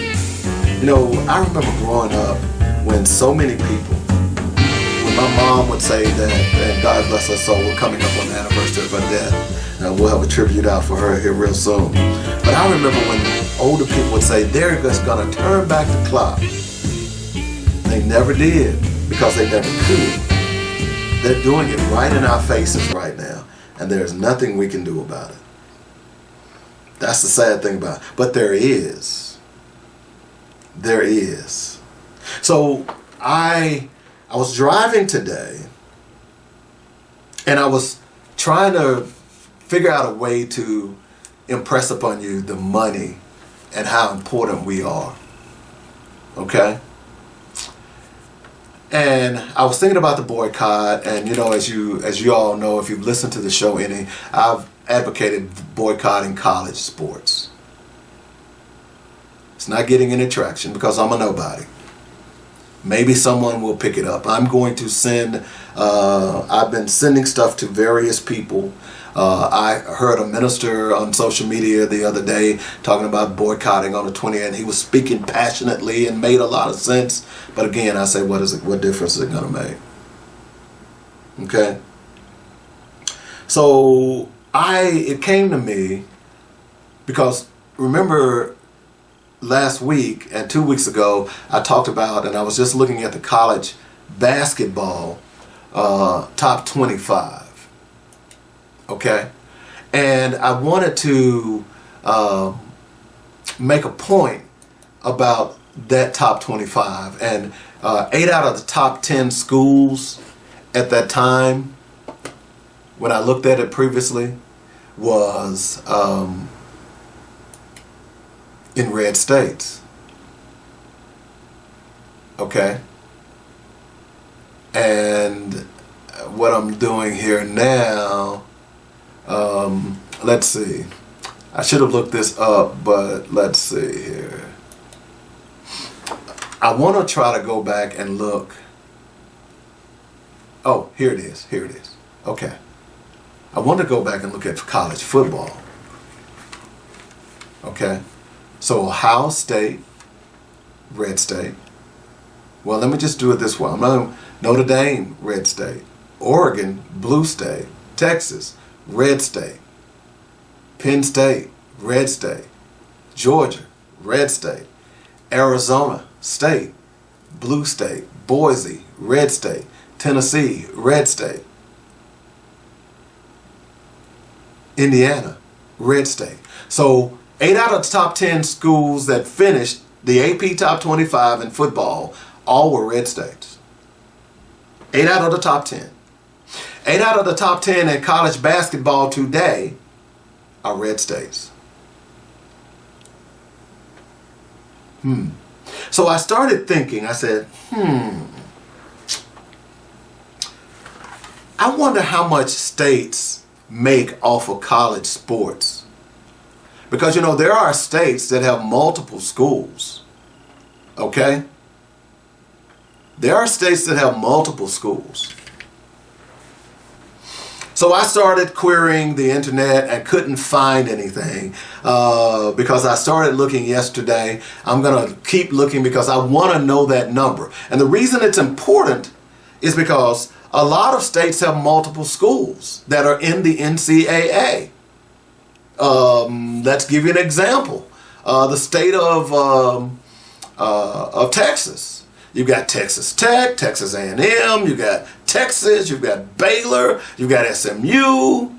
you know, I remember growing up when so many people, when my mom would say that, and God bless her soul, we're coming up on the anniversary of her death, and we'll have a tribute out for her here real soon. But I remember when older people would say, they're just going to turn back the clock. They never did, because they never could. They're doing it right in our faces right now, and there's nothing we can do about it. That's the sad thing about it. But there is. There is. So I was driving today, and I was trying to figure out a way to impress upon you the money and how important we are. Okay? And I was thinking about the boycott, and you know, as you all know, if you've listened to the show any, I've advocated boycotting college sports. It's not getting any traction because I'm a nobody. Maybe someone will pick it up. I'm going to send, I've been sending stuff to various people. I heard a minister on social media the other day talking about boycotting on the 20th, and he was speaking passionately and made a lot of sense. But again, I say, what difference is it going to make? Okay? So it came to me because remember last week and 2 weeks ago, I talked about, and I was just looking at the college basketball top 25. Okay, and I wanted to make a point about that top 25, and 8 out of the top 10 schools at that time, when I looked at it previously, was in red states. Okay, and what I'm doing here now, let's see. I should have looked this up, but let's see here. I want to try to go back and look. Oh, here it is. Here it is. Okay. I want to go back and look at college football. Okay. So Ohio State, red state. Well, let me just do it this way. Notre Dame, red state. Oregon, blue state. Texas, red state. Penn State, red state. Georgia, red state. Arizona State, blue state. Boise, red state. Tennessee, red state. Indiana, red state. So 8 out of the top 10 schools that finished the AP top 25 in football all were red states. 8 out of the top 10. 8 out of the top 10 in college basketball today are red states. So I started thinking, I said, I wonder how much states make off of college sports. Because, you know, there are states that have multiple schools. Okay? There are states that have multiple schools. So I started querying the internet and couldn't find anything because I started looking yesterday. I'm going to keep looking because I want to know that number. And the reason it's important is because a lot of states have multiple schools that are in the NCAA. Let's give you an example. The state of Texas. You've got Texas Tech, Texas A&M, you've got Texas, you've got Baylor, you've got SMU.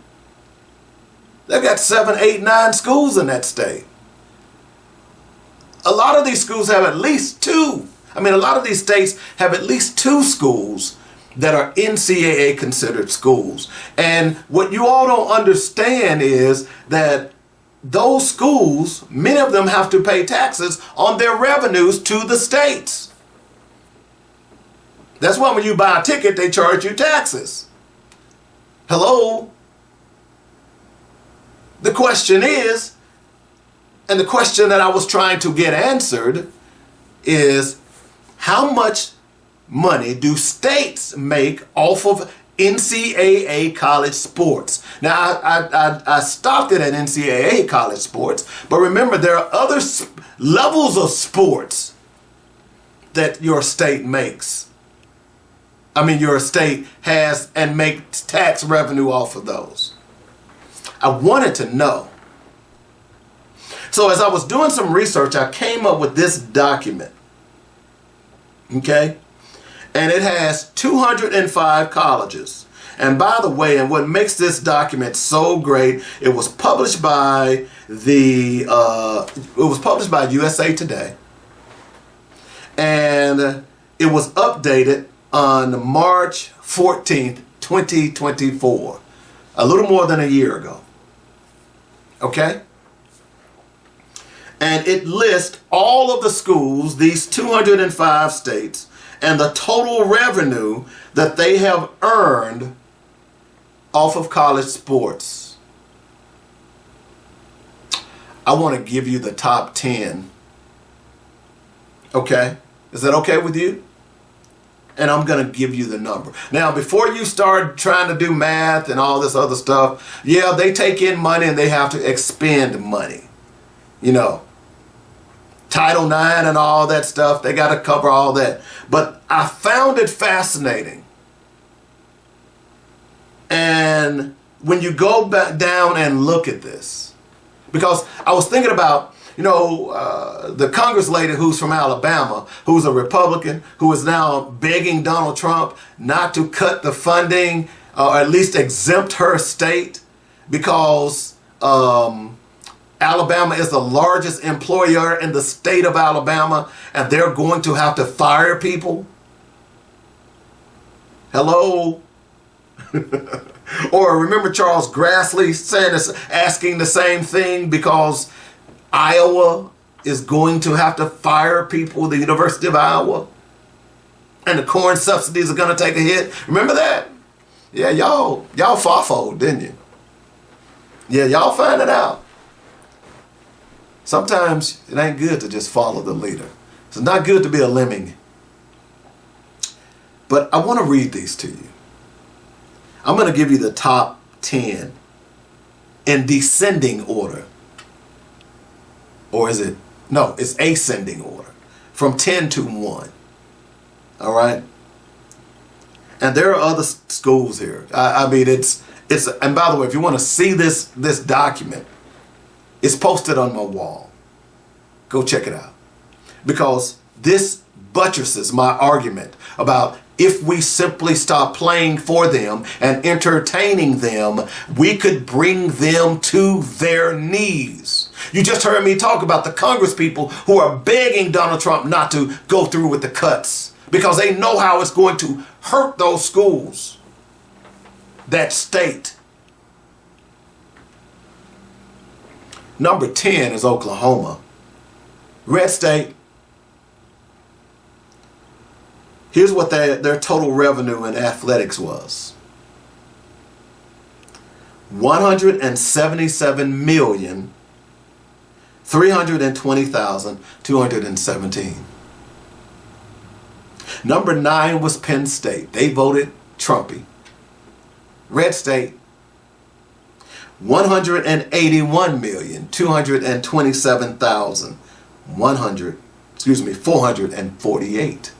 They've got 7, 8, 9 schools in that state. A lot of these schools have at least 2. A lot of these states have at least 2 schools that are NCAA considered schools. And what you all don't understand is that those schools, many of them have to pay taxes on their revenues to the states. That's why when you buy a ticket, they charge you taxes. Hello? The question is, And the question that I was trying to get answered is, how much money do states make off of NCAA college sports? Now, I stopped it at NCAA college sports, but remember, there are other levels of sports that your state makes. I mean, your state has and makes tax revenue off of those. I wanted to know. So as I was doing some research, I came up with this document. Okay? And it has 205 colleges. And by the way, and what makes this document so great, it was published by USA Today. And it was updated on March 14th, 2024. A little more than a year ago. Okay? And it lists all of the schools, these 205 states, and the total revenue that they have earned off of college sports. I want to give you the top 10. Okay? Is that okay with you? And I'm going to give you the number. Now, before you start trying to do math and all this other stuff, yeah, they take in money and they have to expend money. You know, Title IX and all that stuff, they got to cover all that. But I found it fascinating. And when you go back down and look at this, because I was thinking about, you know, the Congress lady who's from Alabama, who's a Republican, who is now begging Donald Trump not to cut the funding or at least exempt her state because Alabama is the largest employer in the state of Alabama and they're going to have to fire people. Hello? Or remember Charles Grassley saying this, asking the same thing because Iowa is going to have to fire people, the University of Iowa, and the corn subsidies are going to take a hit. Remember that? Yeah, y'all fawfoed, didn't you? Yeah, y'all find it out. Sometimes it ain't good to just follow the leader. It's not good to be a lemming. But I want to read these to you. I'm going to give you the top 10 in descending order. Or is it? No, it's ascending order. From 10 to 1. All right? And there are other schools here. I mean, it's. And by the way, if you want to see this document, it's posted on my wall. Go check it out. Because this buttresses my argument about if we simply stop playing for them and entertaining them, we could bring them to their knees. You just heard me talk about the Congress people who are begging Donald Trump not to go through with the cuts because they know how it's going to hurt those schools, that state. Number 10 is Oklahoma. Red state. Here's what their total revenue in athletics was. $177,320,217. Number 9 was Penn State. They voted Trumpy. Red state. 448.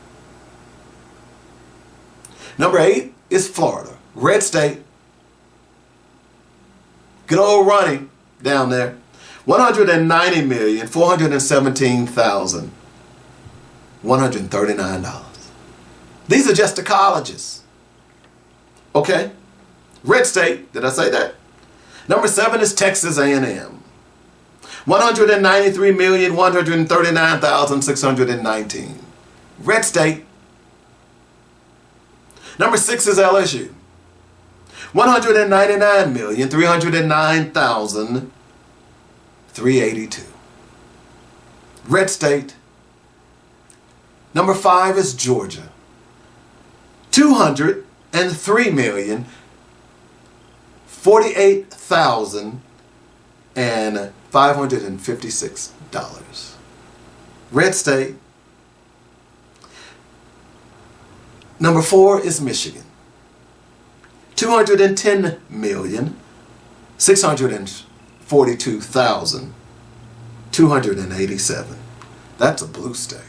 Number 8 is Florida. Red state. Good old Ronnie down there. 190,417,139. These are just the colleges. Okay? Red state. Did I say that? Number 7 is Texas A&M. 193,139,619. Red state. Number 6 is LSU. 199,309,382. Red state. Number 5 is Georgia. 203,048,000 $210,556. Red state. Number 4 is Michigan. $210,642,287. That's a blue state.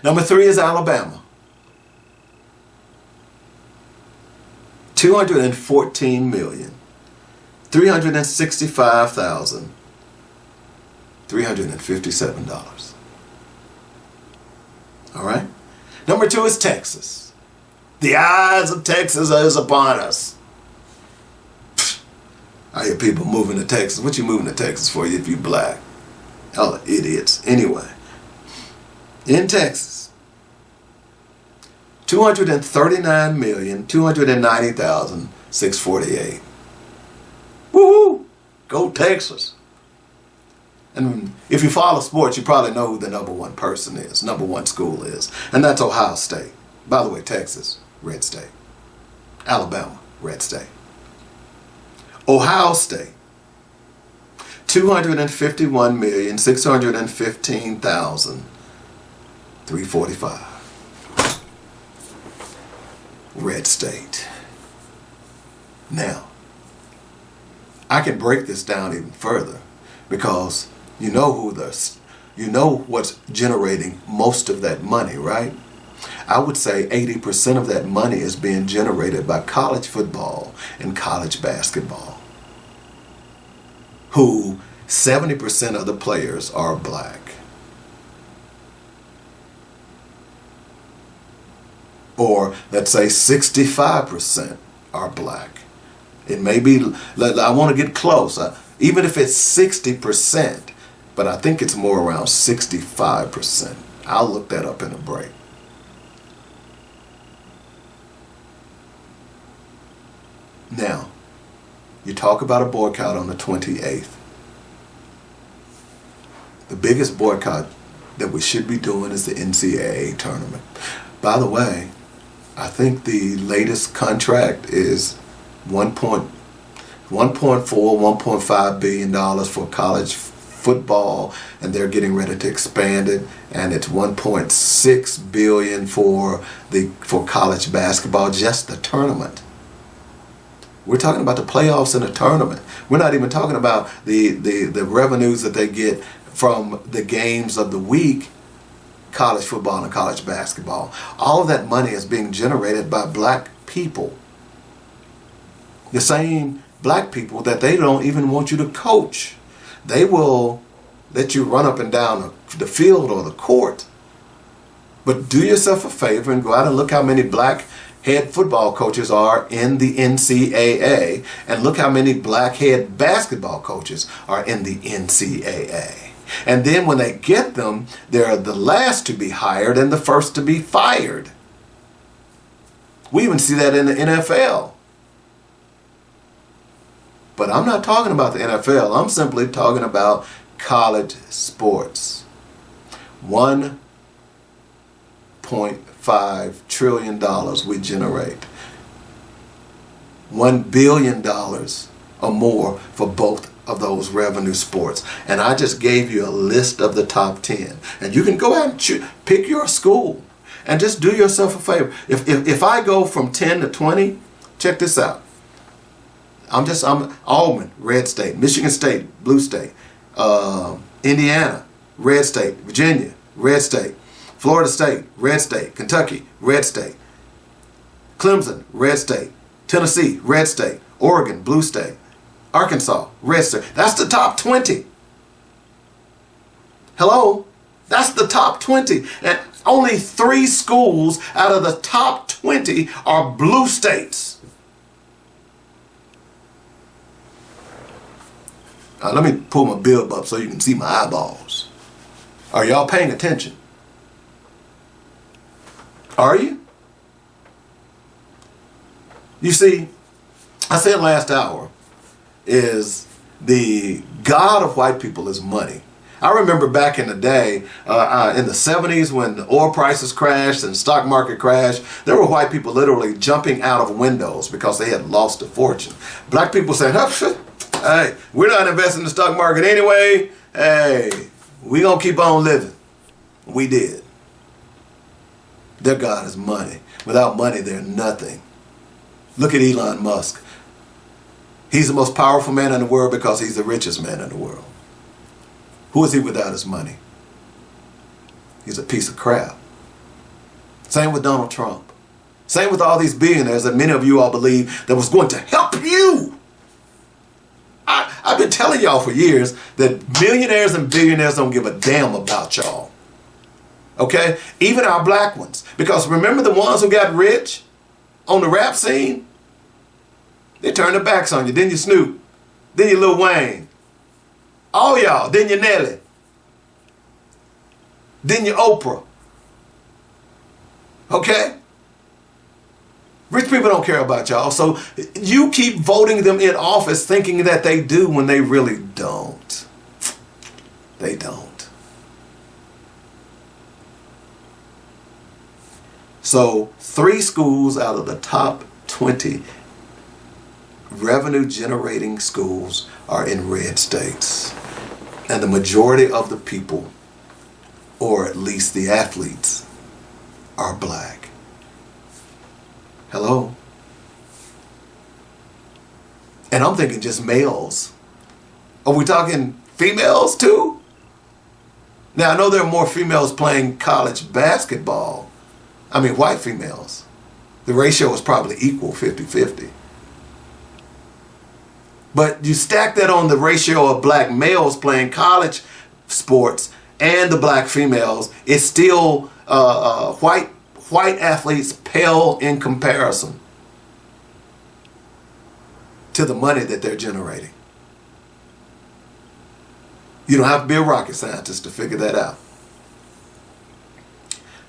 Number 3 is Alabama. $214,365,357. All right. Number 2 is Texas. The eyes of Texas is upon us. I hear people moving to Texas. What you moving to Texas for if you black? Hell, idiots. Anyway, in Texas, 239,290,648. Woohoo! Go Texas. And if you follow sports, you probably know who the number 1 person is, number 1 school is. And that's Ohio State. By the way, Texas, red state. Alabama, red state. Ohio State, 251,615,345. Red state. Now, I can break this down even further because you know what's generating most of that money, right? I would say 80% of that money is being generated by college football and college basketball, who 70% of the players are black. Or let's say 65% are black. It may be, I want to get close, even if it's 60%, but I think it's more around 65%. I'll look that up in a break. Now, you talk about a boycott on the 28th. The biggest boycott that we should be doing is the NCAA tournament. By the way, I think the latest contract is $1.4, $1.5 billion for college football, and they're getting ready to expand it, and it's $1.6 billion for college basketball, just the tournament. We're talking about the playoffs in a tournament. We're not even talking about the revenues that they get from the games of the week, college football and college basketball. All of that money is being generated by black people. The same black people that they don't even want you to coach. They will let you run up and down the field or the court. But do yourself a favor and go out and look how many black head football coaches are in the NCAA, and look how many black head basketball coaches are in the NCAA. And then when they get them, they're the last to be hired and the first to be fired. We even see that in the NFL. But I'm not talking about the NFL. I'm simply talking about college sports. $1.5 trillion we generate. $1 billion or more for both of those revenue sports. And I just gave you a list of the top 10. And you can go out and pick your school and just do yourself a favor. If I go from 10 to 20, check this out. I'm Auburn, red state. Michigan State, blue state. Indiana, red state. Virginia, red state. Florida State, red state. Kentucky, red state. Clemson, red state. Tennessee, red state. Oregon, blue state. Arkansas, red state. That's the top 20. Hello? That's the top 20. And only 3 schools out of the top 20 are blue states. Let me pull my bib up so you can see my eyeballs. Are y'all paying attention? Are you? You see, I said last hour is the God of white people is money. I remember back in the day, in the 70s when the oil prices crashed and the stock market crashed, there were white people literally jumping out of windows because they had lost a fortune. Black people said, oh, Hey, we're not investing in the stock market anyway. Hey, we gonna keep on living. We did. Their God is money. Without money, they're nothing. Look at Elon Musk. He's the most powerful man in the world because he's the richest man in the world. Who is he without his money? He's a piece of crap. Same with Donald Trump. Same with all these billionaires that many of you all believe that was going to help you. I've been telling y'all for years that millionaires and billionaires don't give a damn about y'all. Okay? Even our black ones. Because remember the ones who got rich on the rap scene? They turned their backs on you. Then you Snoop. Then you Lil Wayne. All y'all. Then you Nelly. Then you Oprah. Okay? Rich people don't care about y'all. So you keep voting them in office thinking that they do when they really don't. They don't. So 3 schools out of the top 20 revenue generating schools are in red states. And the majority of the people, or at least the athletes, are black. Hello? And I'm thinking just males. Are we talking females too? Now I know there are more females playing college basketball. I mean white females. The ratio is probably equal, 50-50. But you stack that on the ratio of black males playing college sports and the black females, it's still white athletes pale in comparison to the money that they're generating. You don't have to be a rocket scientist to figure that out.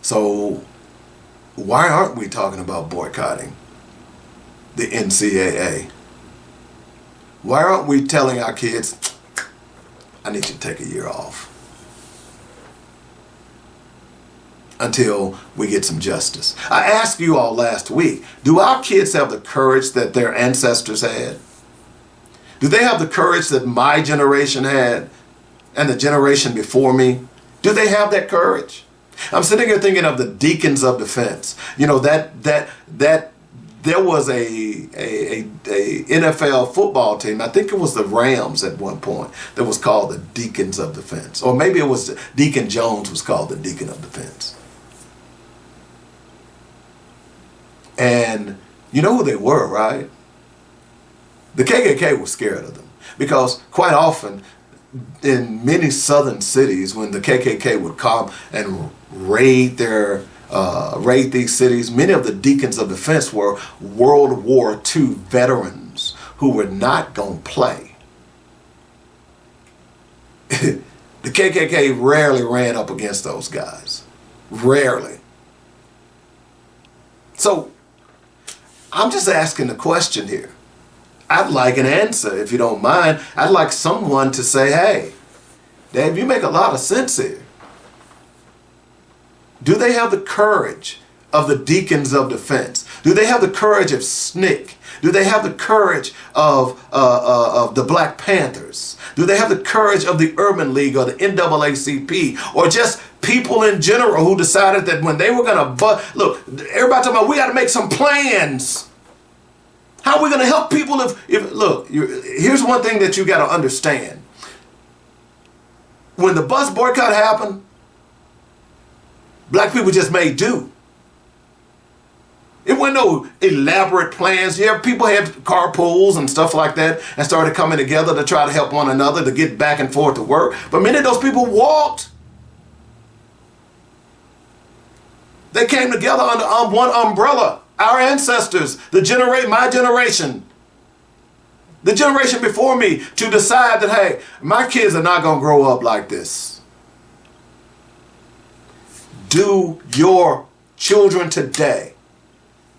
So why aren't we talking about boycotting the NCAA? Why aren't we telling our kids, I need you to take a year off until we get some justice? I asked you all last week, do our kids have the courage that their ancestors had? Do they have the courage that my generation had and the generation before me? Do they have that courage? I'm sitting here thinking of the Deacons of Defense. You know, that there was a NFL football team, I think it was the Rams at one point, that was called the Deacons of Defense. Or maybe it was Deacon Jones was called the Deacon of Defense. And you know who they were, right? The KKK was scared of them. Because quite often, in many southern cities, when the KKK would come and raid these cities, many of the Deacons of Defense were World War II veterans who were not going to play. The KKK rarely ran up against those guys. Rarely. So, I'm just asking the question here. I'd like an answer, if you don't mind. I'd like someone to say, hey, Dave, you make a lot of sense here. Do they have the courage of the Deacons of Defense? Do they have the courage of SNCC? Do they have the courage of the Black Panthers? Do they have the courage of the Urban League or the NAACP? Or just people in general who decided that when they were going to... Look, everybody talking about we got to make some plans. How are we going to help people if look, here's one thing that you got to understand. When the bus boycott happened, black people just made do. It wasn't no elaborate plans. Yeah, people had carpools and stuff like that and started coming together to try to help one another to get back and forth to work. But many of those people walked. They came together under one umbrella. Our ancestors, my generation, the generation before me, to decide that, hey, my kids are not going to grow up like this. Do your children today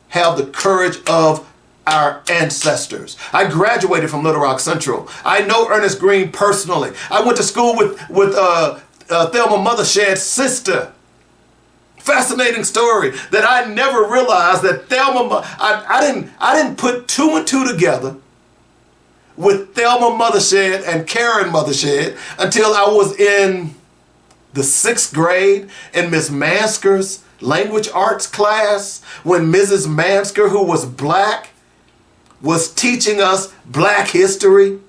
have the courage of our ancestors? I graduated from Little Rock Central. I know Ernest Green personally. I went to school with Thelma Mothershed's sister. Fascinating story that I never realized that Thelma, I didn't put 2 and 2 together with Thelma Mothershed and Karen Mothershed until I was in the 6th grade in Miss Mansker's language arts class, when Mrs. Mansker, who was black, was teaching us black history.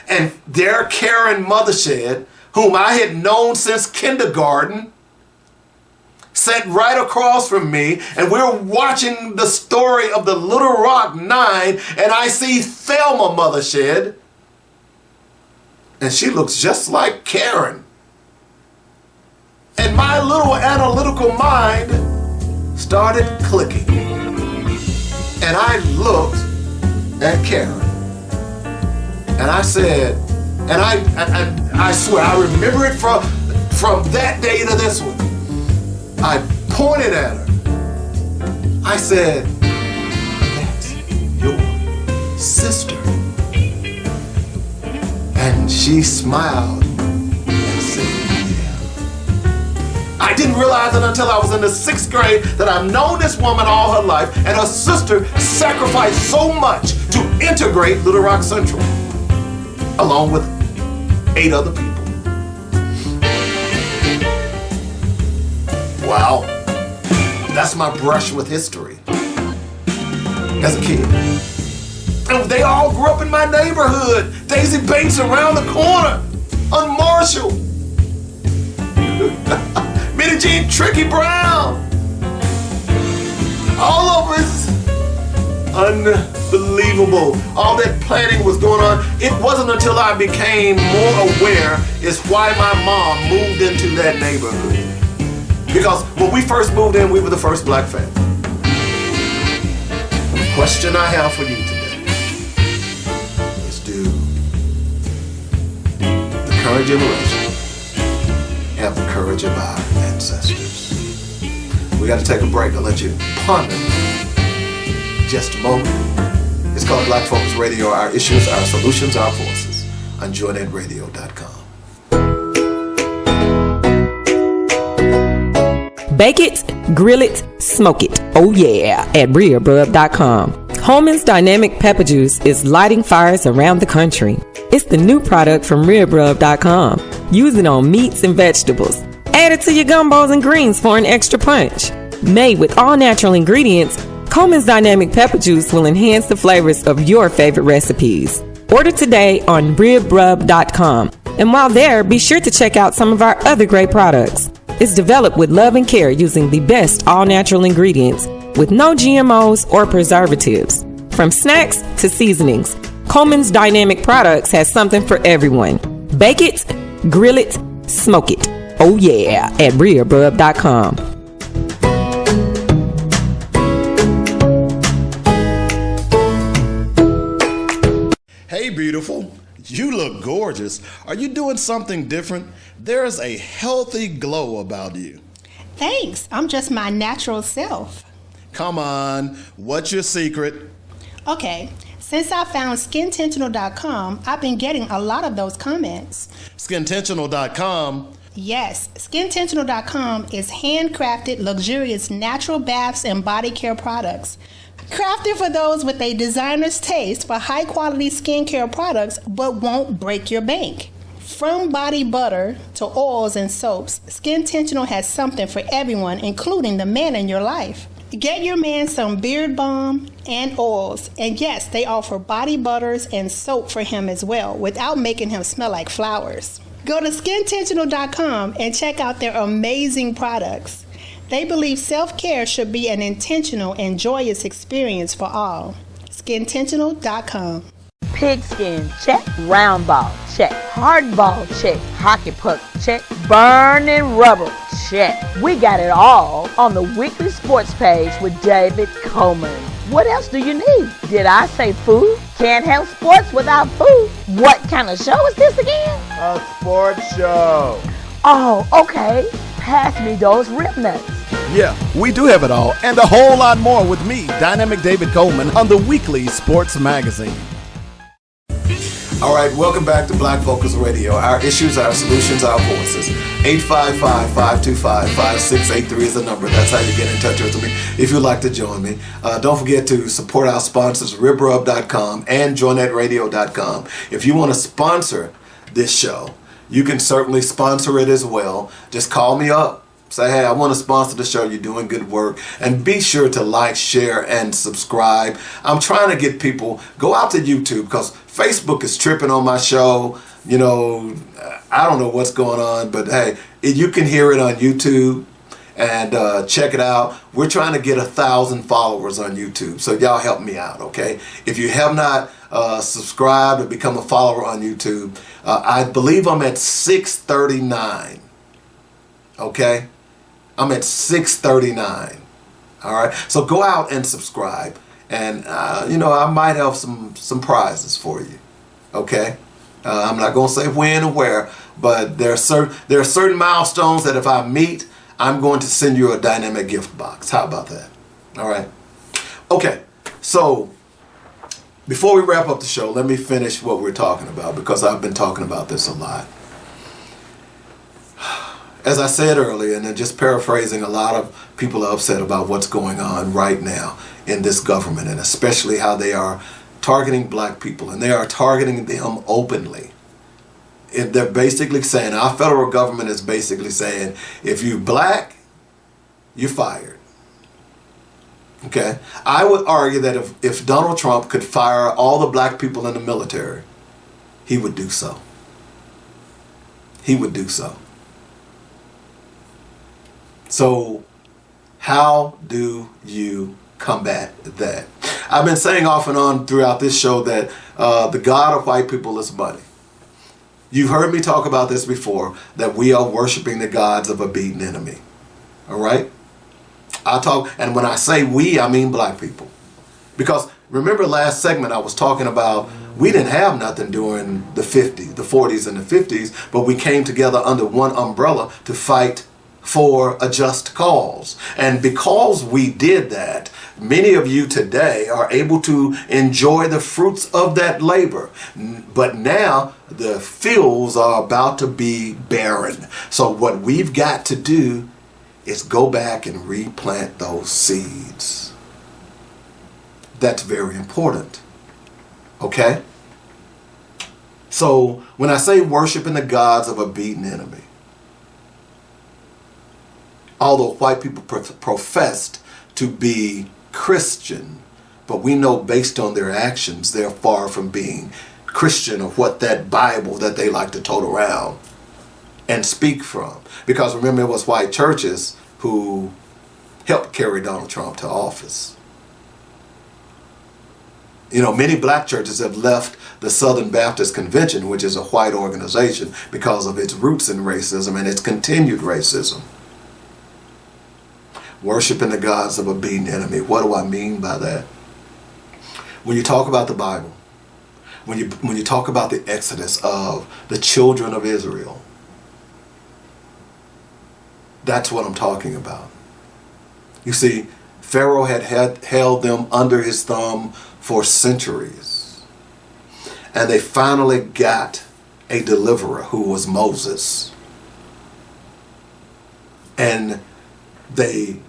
And their Karen Mothershed, whom I had known since kindergarten, sat right across from me, and we're watching the story of the Little Rock Nine, and I see Thelma Mothershed, and she looks just like Karen. And my little analytical mind started clicking. And I looked at Karen. And I said, and I swear, I remember it from that day to this one. I pointed at her. I said, that's your sister. And she smiled and said, yeah. I didn't realize it until I was in the 6th grade that I've known this woman all her life, and her sister sacrificed so much to integrate Little Rock Central, along with 8 other people. Wow, that's my brush with history as a kid. And they all grew up in my neighborhood. Daisy Bates around the corner on Marshall. Minnie Jean Tricky Brown. All of us. Unbelievable. All that planning was going on. It wasn't until I became more aware is why my mom moved into that neighborhood. Because when we first moved in, we were the first black family. The question I have for you today is, do the current generation have the courage of our ancestors? We got to take a break. I'll let you ponder just a moment. It's called Black Focus Radio, our issues, our solutions, our forces, on joynetradio.com. Bake it, grill it, smoke it. Oh yeah, at RearBrub.com. Holman's Dynamic Pepper Juice is lighting fires around the country. It's the new product from RearBrub.com. Use it on meats and vegetables. Add it to your gumbos and greens for an extra punch. Made with all natural ingredients, Coleman's Dynamic Pepper Juice will enhance the flavors of your favorite recipes. Order today on RearBrub.com. And while there, be sure to check out some of our other great products. It's developed with love and care using the best all-natural ingredients with no GMOs or preservatives. From snacks to seasonings, Coleman's Dynamic Products has something for everyone. Bake it, grill it, smoke it. Oh yeah, at RearBrub.com. Hey, beautiful. You look gorgeous. Are you doing something different? There's a healthy glow about you. Thanks. I'm just my natural self. Come on. What's your secret? Okay. Since I found SkinTentional.com, I've been getting a lot of those comments. SkinTentional.com? Yes. SkinTentional.com is handcrafted, luxurious natural baths and body care products. Crafted for those with a designer's taste for high-quality skincare products but won't break your bank. From body butter to oils and soaps, SkinTentional has something for everyone, including the man in your life. Get your man some beard balm and oils, and yes, they offer body butters and soap for him as well, without making him smell like flowers. Go to SkinTentional.com and check out their amazing products. They believe self-care should be an intentional and joyous experience for all. SkinTentional.com. Pigskin, check. Round ball, check. Hard ball, check. Hockey puck, check. Burning rubber, check. We got it all on the weekly sports page with David Coleman. What else do you need? Did I say food? Can't have sports without food. What kind of show is this again? A sports show. Oh, okay. Pass me those rib nuts. Yeah, we do have it all, and a whole lot more with me, Dynamic David Coleman, on the weekly sports magazine. All right, welcome back to Black Focus Radio. Our issues, our solutions, our voices. 855-525-5683 is the number. That's how you get in touch with me if you'd like to join me. Don't forget to support our sponsors, ribrub.com and joinetradio.com. If you want to sponsor this show, you can certainly sponsor it as well. Just call me up. Say, hey, I want to sponsor the show. You're doing good work. And be sure to like, share, and subscribe. I'm trying to get people, go out to YouTube because Facebook is tripping on my show. You know, I don't know what's going on, but hey, you can hear it on YouTube and check it out. We're trying to get 1,000 followers on YouTube. So y'all help me out, okay? If you have not subscribed or become a follower on YouTube, I believe I'm at 639, okay? I'm at 639. All right. So go out and subscribe, and I might have some prizes for you. Okay. I'm not gonna say when and where, but there are certain milestones that if I meet, I'm going to send you a dynamic gift box. How about that? All right. Okay. So before we wrap up the show, let me finish what we're talking about because I've been talking about this a lot. As I said earlier, and just paraphrasing, a lot of people are upset about what's going on right now in this government, and especially how they are targeting black people, and they are targeting them openly. They're basically saying, our federal government is basically saying, if you're black, you're fired. Okay? I would argue that if Donald Trump could fire all the black people in the military, he would do so. He would do so. So how do you combat that? I've been saying off and on throughout this show that the God of white people is money. You've heard me talk about this before, that we are worshiping the gods of a beaten enemy. All right? And when I say we, I mean black people. Because remember last segment I was talking about, we didn't have nothing during the 40s and the 50s, but we came together under one umbrella to fight for a just cause. And because we did that, many of you today are able to enjoy the fruits of that labor. But now the fields are about to be barren. So what we've got to do is go back and replant those seeds. That's very important. Okay? So when I say worshiping the gods of a beaten enemy, although white people professed to be Christian, but we know based on their actions, they're far from being Christian or what that Bible that they like to tote around and speak from. Because remember, it was white churches who helped carry Donald Trump to office. You know, many black churches have left the Southern Baptist Convention, which is a white organization, because of its roots in racism and its continued racism. Worshiping the gods of a beaten enemy. What do I mean by that? When you talk about the Bible, when you talk about the exodus of the children of Israel, that's what I'm talking about. You see, Pharaoh had held them under his thumb for centuries. And they finally got a deliverer who was Moses. And they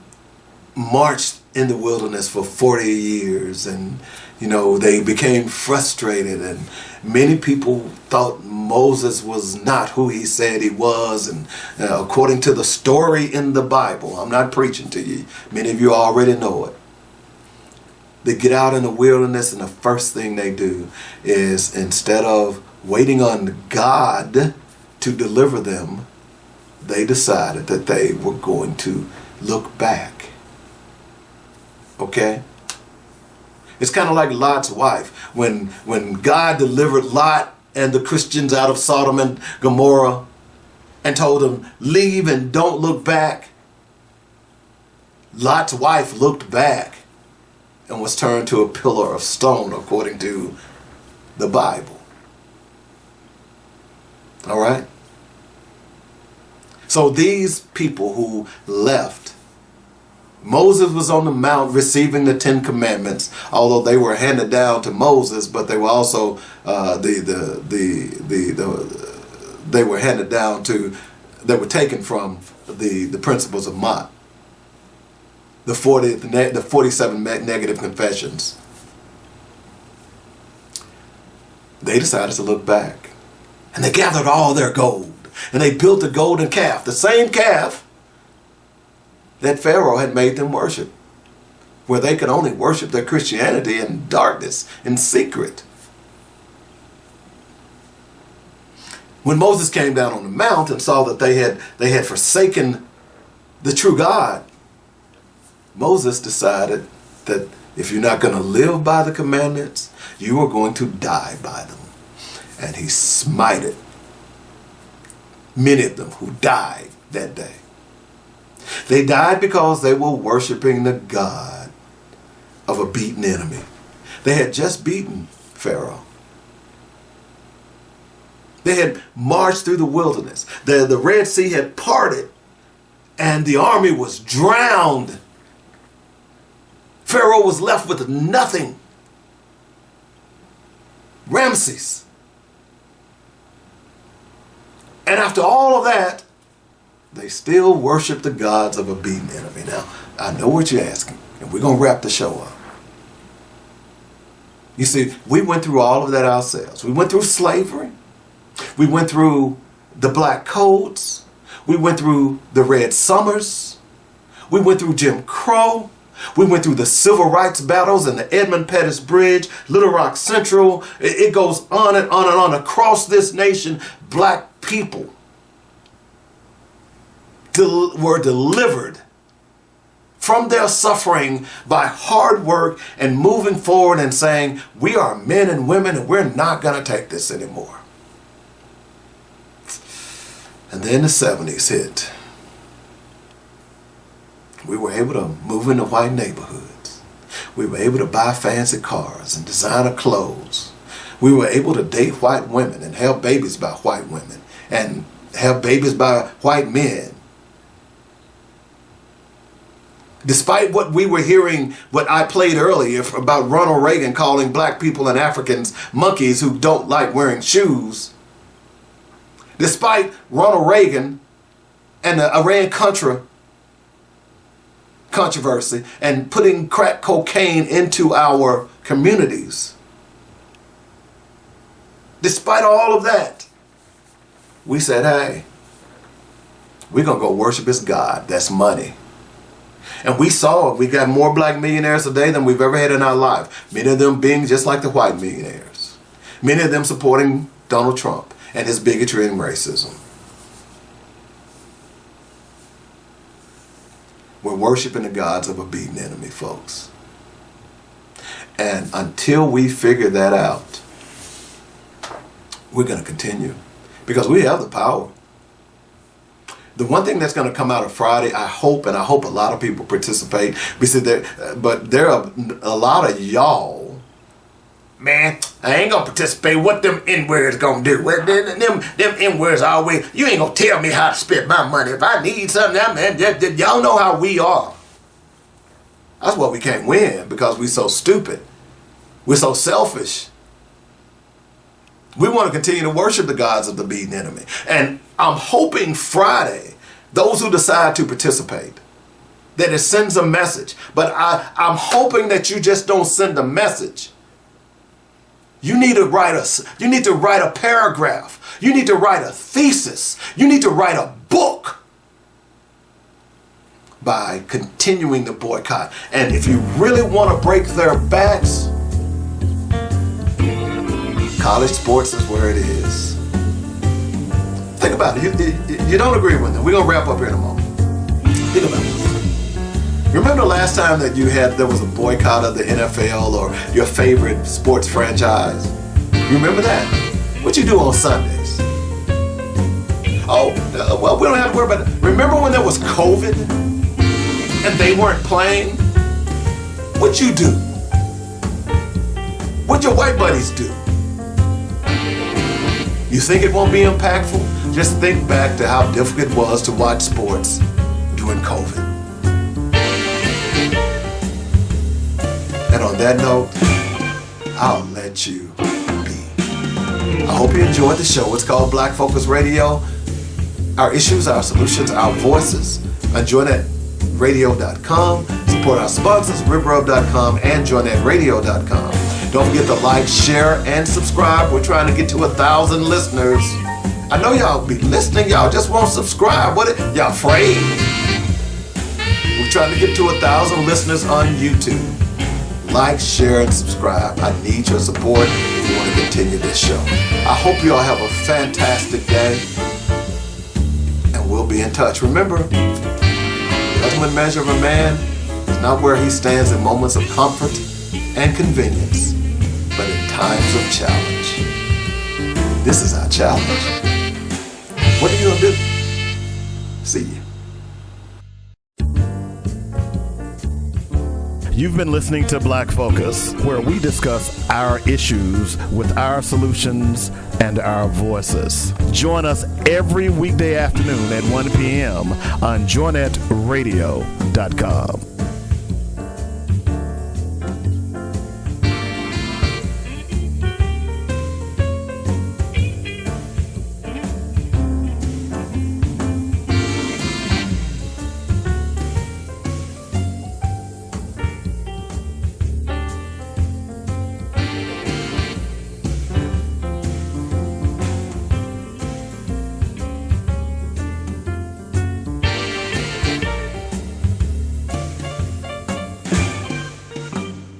marched in the wilderness for 40 years, and they became frustrated, and many people thought Moses was not who he said he was. And according to the story in the Bible, I'm not preaching to you, many of you already know it, they get out in the wilderness, and the first thing they do is, instead of waiting on God to deliver them, they decided that they were going to look back. Okay? It's kind of like Lot's wife. When God delivered Lot and the Christians out of Sodom and Gomorrah and told them, leave and don't look back, Lot's wife looked back and was turned to a pillar of stone, according to the Bible. All right? So these people who left Moses was on the mount receiving the 10 Commandments, although they were handed down to Moses, but they were also they were handed down to, they were taken from the principles of Mott, the 47 negative confessions. They decided to look back, and they gathered all their gold, and they built a golden calf, the same calf that Pharaoh had made them worship, where they could only worship their Christianity in darkness, in secret. When Moses came down on the mount and saw that they had forsaken the true God, Moses decided that if you're not going to live by the commandments, you are going to die by them. And he smited many of them who died that day. They died because they were worshiping the God of a beaten enemy. They had just beaten Pharaoh. They had marched through the wilderness. The Red Sea had parted and the army was drowned. Pharaoh was left with nothing. Ramses. And after all of that, they still worship the gods of a beaten enemy. Now, I know what you're asking, and we're going to wrap the show up. You see, we went through all of that ourselves. We went through slavery. We went through the black codes. We went through the Red Summers. We went through Jim Crow. We went through the civil rights battles and the Edmund Pettus Bridge, Little Rock Central. It goes on and on and on. Across this nation, black people were delivered from their suffering by hard work and moving forward and saying, we are men and women and we're not going to take this anymore. And then the 70s hit. We were able to move into white neighborhoods. We were able to buy fancy cars and designer clothes. We were able to date white women and have babies by white women and have babies by white men. Despite what we were hearing, what I played earlier about Ronald Reagan calling black people and Africans monkeys who don't like wearing shoes. Despite Ronald Reagan and the Iran-Contra controversy and putting crack cocaine into our communities. Despite all of that, we said, hey, we're going to go worship his God. That's money. And we saw it. We got more black millionaires today than we've ever had in our life. Many of them being just like the white millionaires. Many of them supporting Donald Trump and his bigotry and racism. We're worshiping the gods of a beaten enemy, folks. And until we figure that out, we're going to continue. Because we have the power. The one thing that's going to come out of Friday, I hope, and I hope a lot of people participate, but there are a lot of y'all, man, I ain't going to participate. What them N-words going to do? Them N-words always, you ain't going to tell me how to spend my money. If I need something, man, y'all know how we are. That's why we can't win, because we're so stupid. We're so selfish. We want to continue to worship the gods of the beaten enemy. And I'm hoping Friday, those who decide to participate, that it sends a message. But I'm hoping that you just don't send a message. You need to write a paragraph. You need to write a thesis. You need to write a book by continuing the boycott. And if you really want to break their backs, college sports is where it is. Think about it. You don't agree with them. We're going to wrap up here in a moment. Think about this. Remember the last time that there was a boycott of the NFL or your favorite sports franchise? You remember that? What you do on Sundays? Well, we don't have to worry about it. Remember when there was COVID and they weren't playing? What you do? What your white buddies do? You think it won't be impactful? Just think back to how difficult it was to watch sports during COVID. on that note, I'll let you be. I hope you enjoyed the show. It's called Black Focus Radio. Our issues, our solutions, our voices. On JoinNetRadio.com. Support our sponsors, RibRub.com and JoinNetRadio.com. Don't forget to like, share, and subscribe. We're trying to get to 1,000 listeners. I know y'all be listening. Y'all just won't subscribe. Y'all afraid? We're trying to get to 1,000 listeners on YouTube. Like, share, and subscribe. I need your support if you want to continue this show. I hope you all have a fantastic day. And we'll be in touch. Remember, the ultimate measure of a man is not where he stands in moments of comfort and convenience, but in times of challenge. This is our challenge. What are you going to do? See you. You've been listening to Black Focus, where we discuss our issues with our solutions and our voices. Join us every weekday afternoon at 1 p.m. on JoinNetRadio.com.